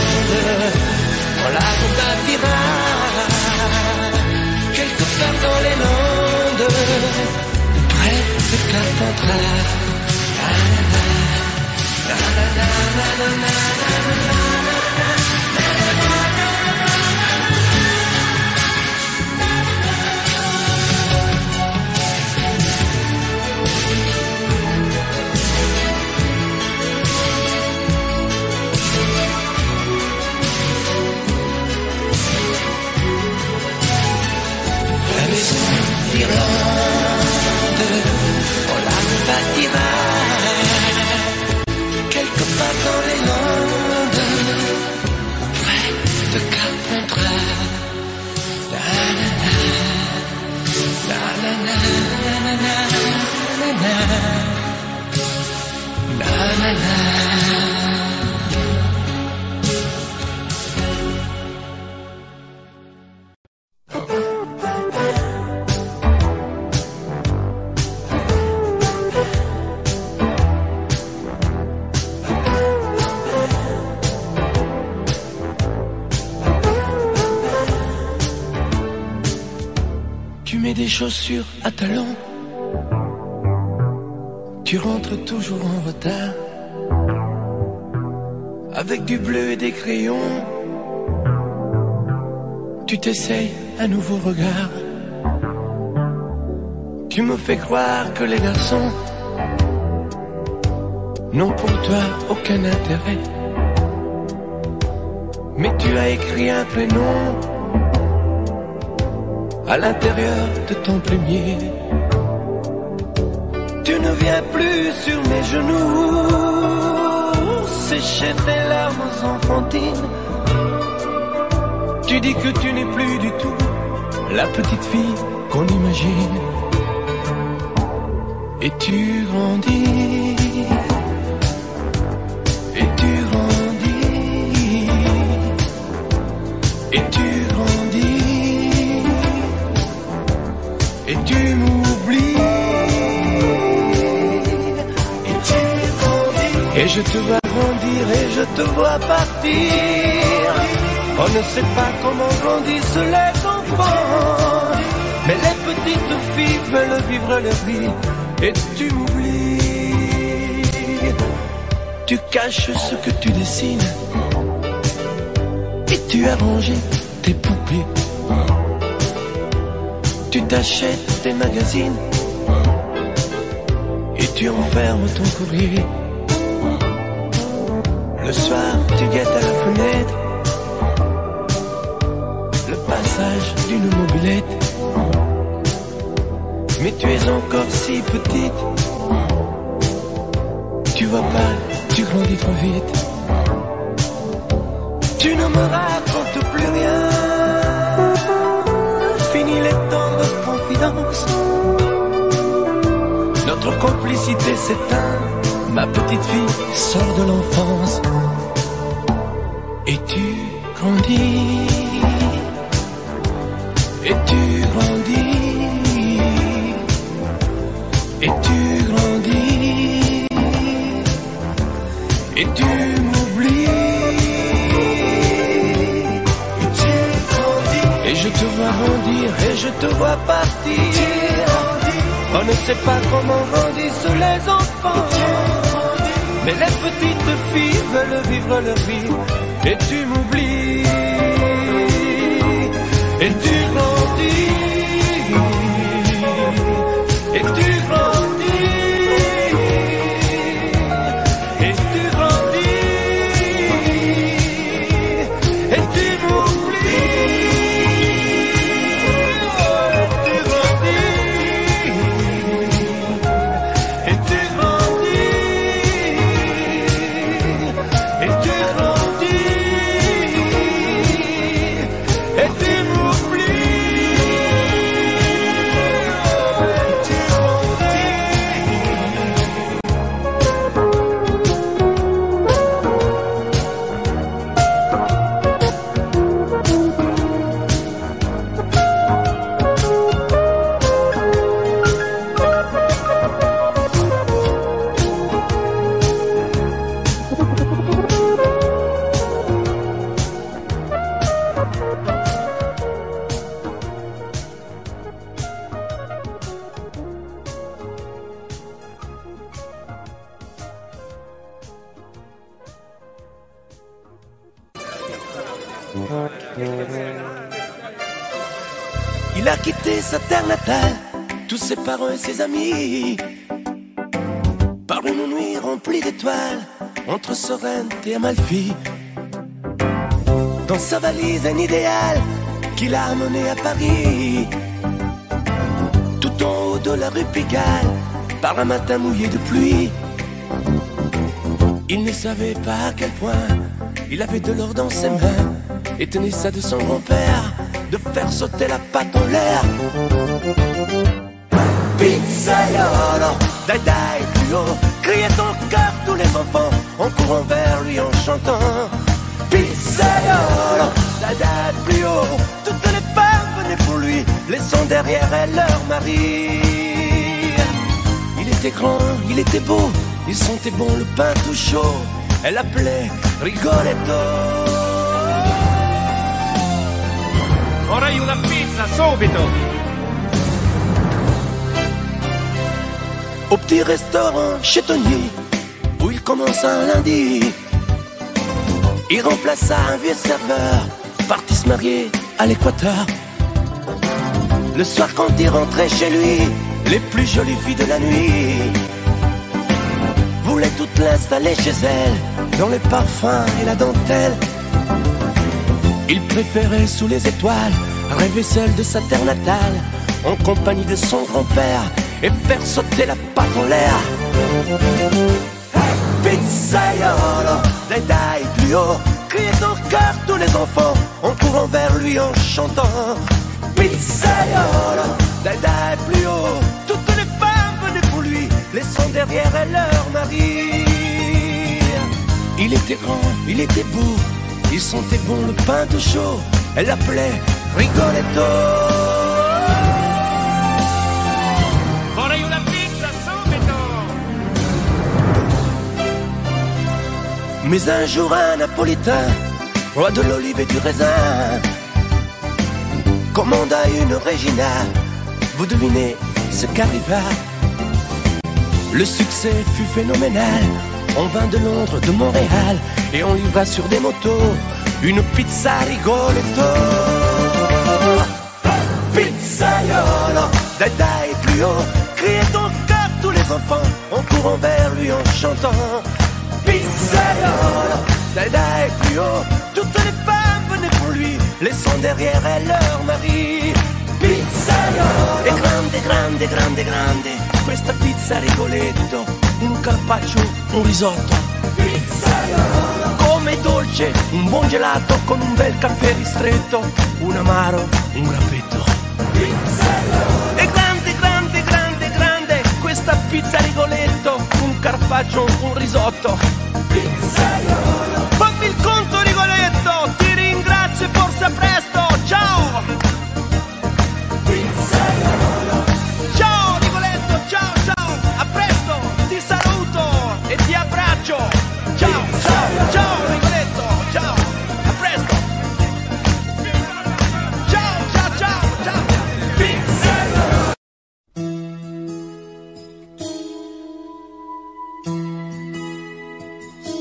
on la rebâtira quelque part dans les Landes, près de Carpentras. Irlande, on la rebâtira quelque part dans les Landes, près de Carpentras. La la la, la la la, la la la. Des chaussures à talons, tu rentres toujours en retard, avec du bleu et des crayons, tu t'essayes un nouveau regard. Tu me fais croire que les garçons n'ont pour toi aucun intérêt, mais tu as écrit un prénom à l'intérieur de ton plumier. Tu ne viens plus sur mes genoux sécher tes larmes enfantines. Tu dis que tu n'es plus du tout la petite fille qu'on imagine. Et tu grandis, et tu grandis, et tu grandis, et tu m'oublies, et tu grandis, et je te vois grandir, et je te vois partir. On ne sait pas comment grandissent les enfants, mais les petites filles veulent vivre leur vie, et tu m'oublies. Tu caches ce que tu dessines, et tu as rangé tes poupées. Tu t'achètes tes magazines, et tu enfermes ton courrier. Le soir, tu guettes à la fenêtre le passage d'une mobilette. Mais tu es encore si petite, tu vois pas, tu grandis trop vite. Tu ne me racontes plus rien, fini les temps de confidence. Notre complicité s'éteint, ma petite fille sort de l'enfance. Et tu grandis, et tu grandis, et tu grandis, et tu m'oublies, et tu grandis, et je te vois grandir, et je te vois partir. On ne sait pas comment grandissent les enfants, mais les petites filles veulent vivre leur vie, et tu m'oublies, et tu grandis, et tu grandis, et tu grandis, et tu m'oublies, tu grandis, et tu grandis, et tu grandis, et tu m'oublies. Il a quitté sa terre natale, tous ses parents et ses amis, par une nuit remplie d'étoiles, entre Sorrente et Amalfi. Dans sa valise un idéal qu'il a amené à Paris, tout en haut de la rue Pigalle, par un matin mouillé de pluie. Il ne savait pas à quel point il avait de l'or dans ses mains, et tenait ça de son grand-père, de faire sauter la patte en l'air. Pizzaiolo, dai dai plus haut, criait ton cœur tous les enfants, en courant vers lui en chantant. Pizzaiolo, dai dai plus haut, toutes les femmes venaient pour lui, laissant derrière elles leur mari. Il était grand, il était beau, il sentait bon le pain tout chaud, elle l'appelait Rigoletto. Vorrei una pizza, subito! Au petit restaurant chez Tony, où il commence un lundi, il remplaça un vieux serveur, parti se marier à l'Équateur. Le soir quand il rentrait chez lui, les plus jolies filles de la nuit voulaient toutes l'installer chez elle, dans les parfums et la dentelle. Il préférait sous les étoiles rêver seul de sa terre natale, en compagnie de son grand-père, et faire sauter la patte en l'air. Pizzaiolo, dai dai plus haut, criait en chœur tous les enfants, en courant vers lui en chantant. Pizzaiolo, dai dai plus haut, toutes les femmes venaient pour lui, laissant derrière elles leur mari. Il était grand, il était beau, il sentait bon le pain tout chaud, elle l'appelait Rigoletto. Vorrei una pizza, subito! Mais un jour un napolitain, roi de l'olive et du raisin, commanda une Regina. Vous devinez ce qu'arriva. Le succès fut phénoménal. On vint de Londres, de Montréal, et on livra sur des motos une pizza Rigoletto. Pizzaiolo, dai dai plus haut, criait en chœur tous les enfants, en courant vers lui en chantant. Pizzaiolo, dai dai plus haut, toutes les femmes venaient pour lui, laissant derrière elles leur mari. Pizzaiolo, e grande, grande, grande, grande, questa pizza Rigoletto, un carpaccio, un risotto. Pizzaiolo, come dolce, un buon gelato con un bel caffè ristretto, un amaro, un grappetto. Pizzaiolo, e grande, grande, grande, grande, questa pizza Rigoletto, un carpaccio, un risotto. Pizzaiolo, fammi il conto Rigoletto, ti ringrazio e forse a presto, ciao! Pizzaiolo, ciao Rigoletto, ciao ciao, a presto, ti saluto e ti abbraccio, ciao ciao ciao Rigoletto, ciao, a presto, ciao ciao ciao ciao, Pizzaiolo.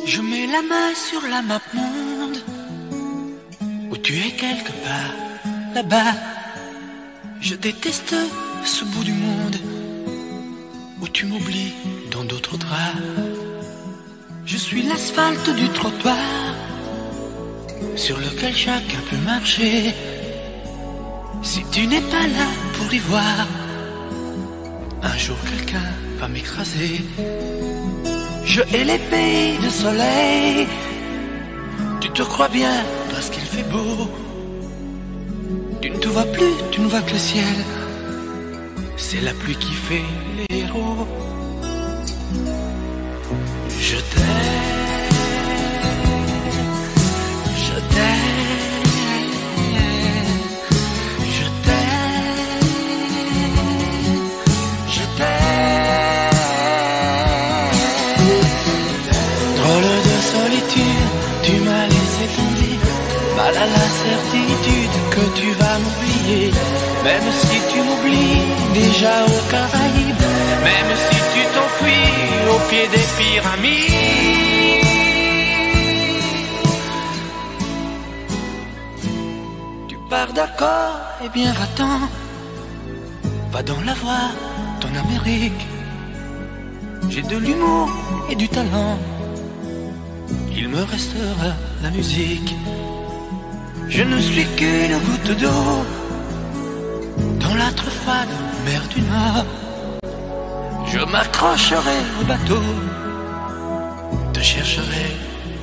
Je mets la main sur la map monde, où tu es quelque part là-bas. Je déteste ce bout du monde, où tu m'oublies dans d'autres draps. Je suis l'asphalte du trottoir, sur lequel chacun peut marcher. Si tu n'es pas là pour y voir, un jour quelqu'un va m'écraser. Je hais les pays de soleil, tu te crois bien parce qu'il fait beau. Tu ne te vois plus, tu ne vois que le ciel, c'est la pluie qui fait les héros. Je t'aime, je t'aime, je t'aime, je t'aime. Drôle de solitude, tu m'as laissé tomber, mal à la certitude que tu vas m'oublier. Même si tu m'oublies déjà aux Caraïbes, même si tu t'enfuis au pied des pyramides. d'accord, eh bien va-t'en. Va dans la voie, ton Amérique. J'ai de l'humour et du talent. Il me restera la musique. Je ne suis qu'une goutte d'eau dans la trop froide mer du Nord. Je m'accrocherai au bateau, te chercherai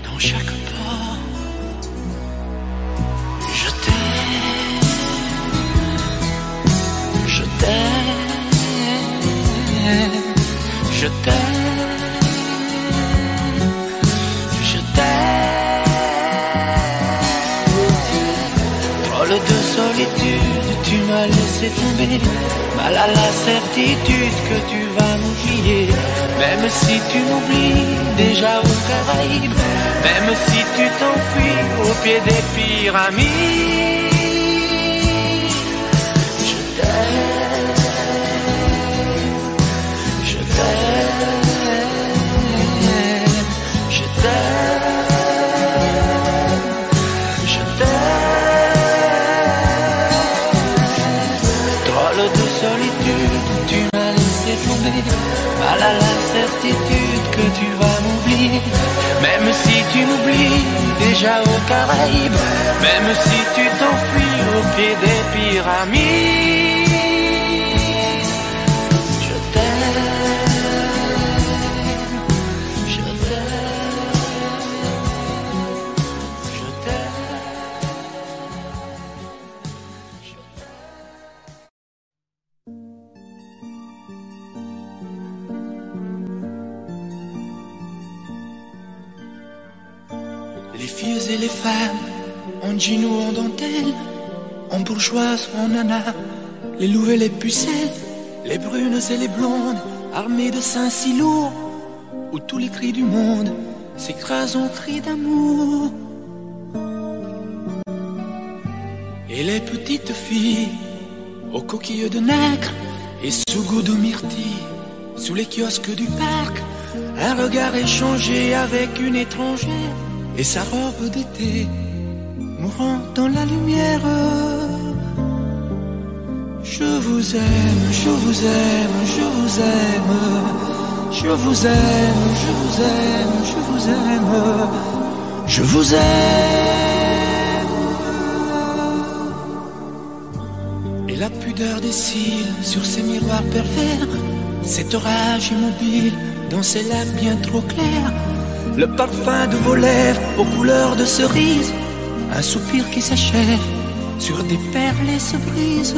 dans chaque port. Je t'aime, je t'aime, je t'aime, je t'aime. Drôle de solitude, tu m'as laissé tomber. Mal à la certitude que tu vas m'oublier. Même si tu m'oublies déjà aux Caraïbes, même si tu t'enfuis au pied des pyramides. Je t'aime, je t'aime, je t'aime, je t'aime. Drôle de solitude, tu m'as laissé tomber. Mal à la certitude que tu vas m'oublier. Même si tu m'oublies déjà aux Caraïbes, même si tu t'enfuis au pied des pyramides. Je t'aime, je t'aime, je t'aime. Les filles et les femmes, en jean ou en dentelle, en bourgeoise ou en nana, les louves et les pucelles, les brunes et les blondes, armées de seins si lourds, où tous les cris du monde s'écrasent en cris d'amour. Et les petites filles, aux coquilles de nacre et sous goût de myrtille, sous les kiosques du parc, un regard échangé avec une étrangère et sa robe d'été mourant dans la lumière. Je vous aime, je vous aime, je vous aime, je vous aime, je vous aime, je vous aime, je vous aime. Et la pudeur des cils sur ces miroirs pervers, cet orage immobile dans ces lacs bien trop clairs, le parfum de vos lèvres aux couleurs de cerise, un soupir qui s'achève sur des perles et se brise.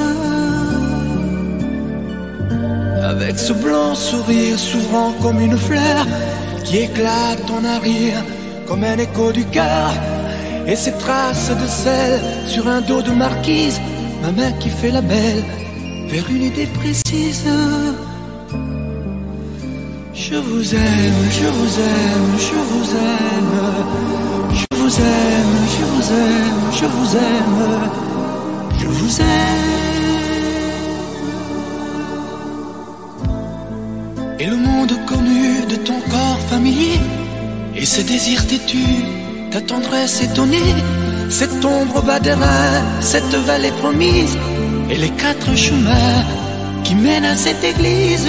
Avec ce blanc sourire s'ouvrant comme une fleur qui éclate en un rire comme un écho du cœur, et ces traces de sel sur un dos de marquise, ma main qui fait la belle vers une idée précise. Je vous aime, je vous aime, je vous aime, je vous aime, je vous aime, je vous aime, je vous aime. Et le monde connu de ton corps familier, et ce désir têtu, ta tendresse étonnée, cette ombre au bas des reins, cette vallée promise, et les quatre chemins qui mènent à cette église.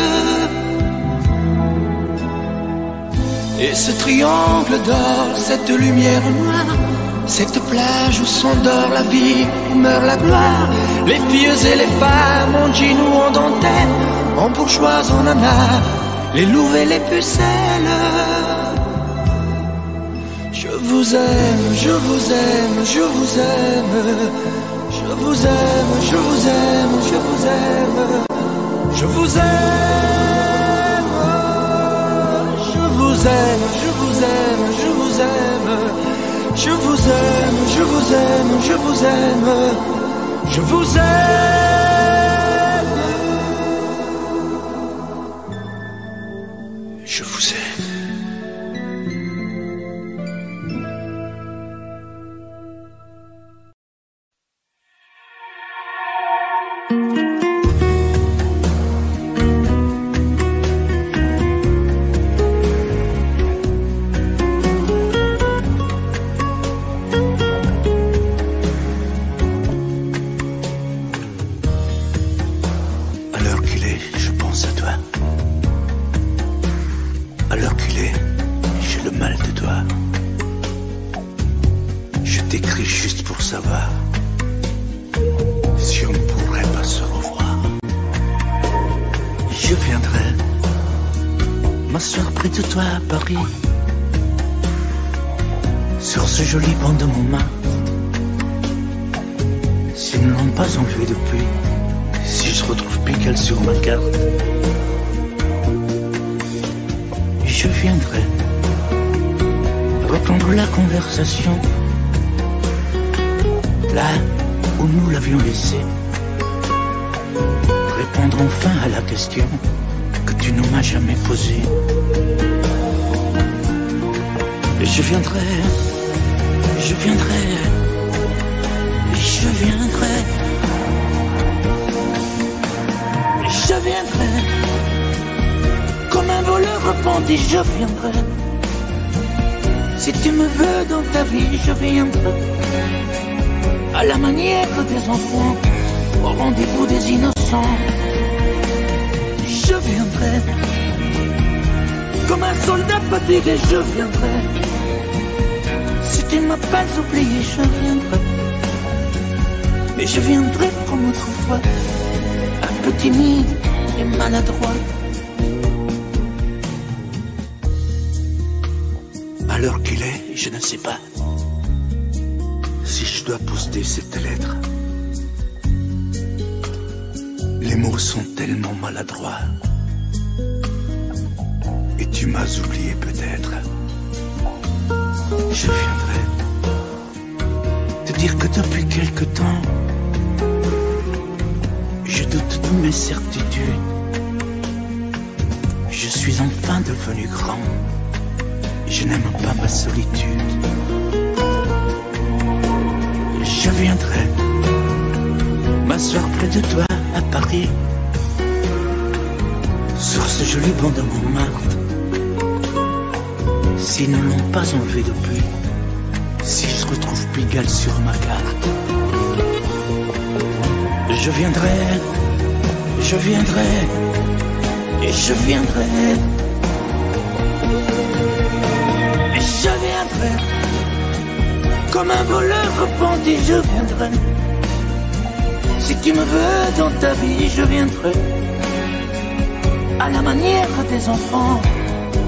Et ce triangle d'or, cette lumière noire, cette plage où s'endort la vie, où meurt la gloire, les filles et les femmes en jean ou en dentelle, en bourgeoise, en nana, les louves et les pucelles. Je vous aime, je vous aime, je vous aime, je vous aime, je vous aime, je vous aime, je vous aime, je vous aime, je vous aime, je vous aime, je vous aime, je vous aime, je vous aime, je vous aime, je vous aime. toi. Je t'écris juste pour savoir si on ne pourrait pas se revoir. Je viendrai m'asseoir près de toi à Paris, sur ce joli banc de Montmartre. S'ils ne l'ont pas enlevé depuis, si je retrouve Pigalle sur ma carte, je viendrai reprendre la conversation là où nous l'avions laissée, répondre enfin à la question que tu ne m'as jamais posée. Je viendrai, je viendrai, je viendrai, je viendrai, comme un voleur repenti, je viendrai. Si tu me veux dans ta vie, je viendrai, à la manière des enfants, au rendez-vous des innocents. Je viendrai, comme un soldat fatigué, je viendrai. Si tu ne m'as pas oublié, je viendrai. Mais je viendrai comme autrefois, un peu timide et maladroit. À l'heure qu'il est, je ne sais pas si je dois poster cette lettre. Les mots sont tellement maladroits. Et tu m'as oublié peut-être. Je viendrai te dire que depuis quelque temps, je doute de mes certitudes. Je suis enfin devenu grand. Je n'aime pas ma solitude. Je viendrai m'asseoir près de toi à Paris, sur ce joli banc de Montmartre. S'ils ne l'ont pas enlevé depuis, si je retrouve Pigalle sur ma carte, je viendrai, je viendrai, et je viendrai, et je viendrai, comme un voleur repenti, je viendrai. Si tu me veux dans ta vie, je viendrai, à la manière des enfants,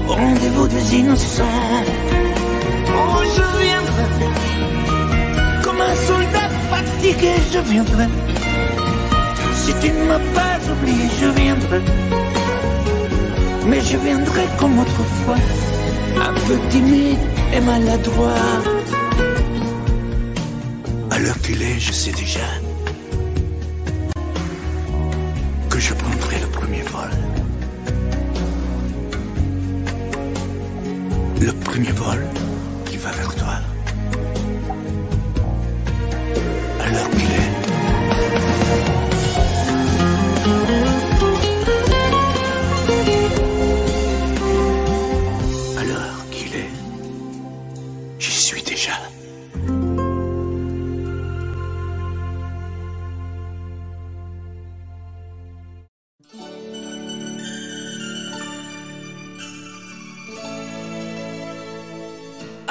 au rendez-vous des innocents. Oh, je viendrai, comme un soldat fatigué, je viendrai. Si tu ne m'as pas oublié, je viendrai. Mais je viendrai comme autrefois, un peu timide et maladroit. À l'heure qu'il est, je sais déjà que je prendrai le premier vol. Le premier vol qui va vers toi. À l'heure qu'il est. À l'heure qu'il est, j'y suis déjà.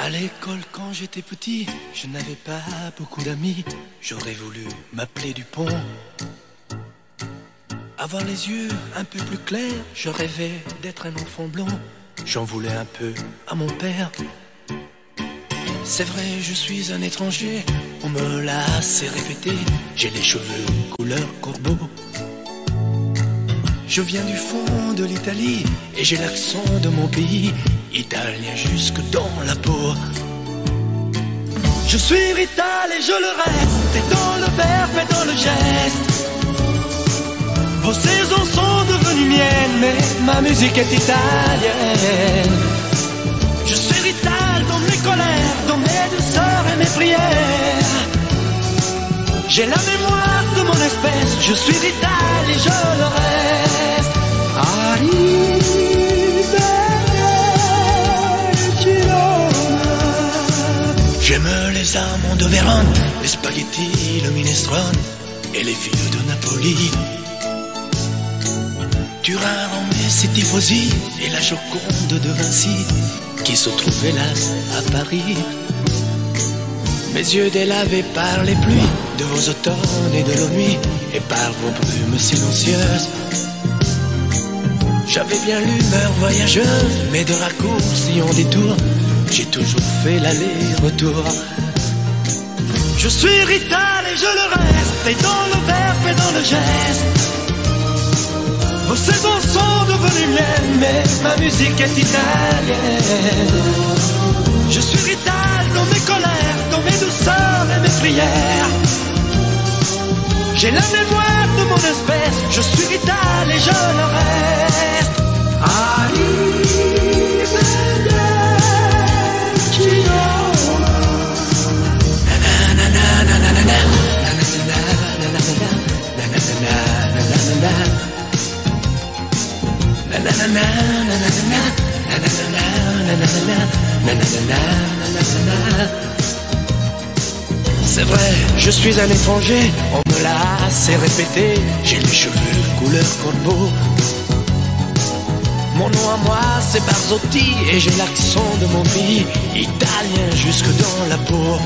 À l'école, quand j'étais petit, je n'avais pas beaucoup d'amis. J'aurais voulu m'appeler Dupont, avoir les yeux un peu plus clairs. Je rêvais d'être un enfant blond. J'en voulais un peu à mon père. C'est vrai, je suis un étranger, on me l'a assez répété. J'ai les cheveux couleur corbeau. Je viens du fond de l'Italie et j'ai l'accent de mon pays, italien jusque dans la peau. Je suis rital et je le reste, et dans le verbe et dans le geste. Vos saisons sont devenues miennes, mais ma musique est italienne. Je suis rital dans mes colères, dans mes douceurs et mes prières. J'ai la mémoire de mon espèce, je suis rital et je le reste. J'aime les amants de Vérone, les spaghettis, le minestrone et les filles de Napoli. Turin, Romée, c'est Tifosi et la Joconde de Vinci. qui se trouve hélas à Paris. Mes yeux délavés par les pluies de vos automnes et de nos nuits, et par vos brumes silencieuses. J'avais bien l'humeur voyageuse, mais de raccourcis en détour, j'ai toujours fait l'aller-retour. Je suis Rital et je le reste, et dans le verbe et dans le geste. Vos saisons sont devenues miennes, mais ma musique est italienne. Je suis Rital dans mes colères, dans mes douceurs et mes prières. J'ai la mémoire de mon espèce, je suis Rital et je le reste. C'est vrai, je suis un étranger, on me l'a assez répété. J'ai les cheveux couleur corbeau. Mon nom à moi c'est Barzotti et j'ai l'accent de mon pays, italien jusque dans la peau.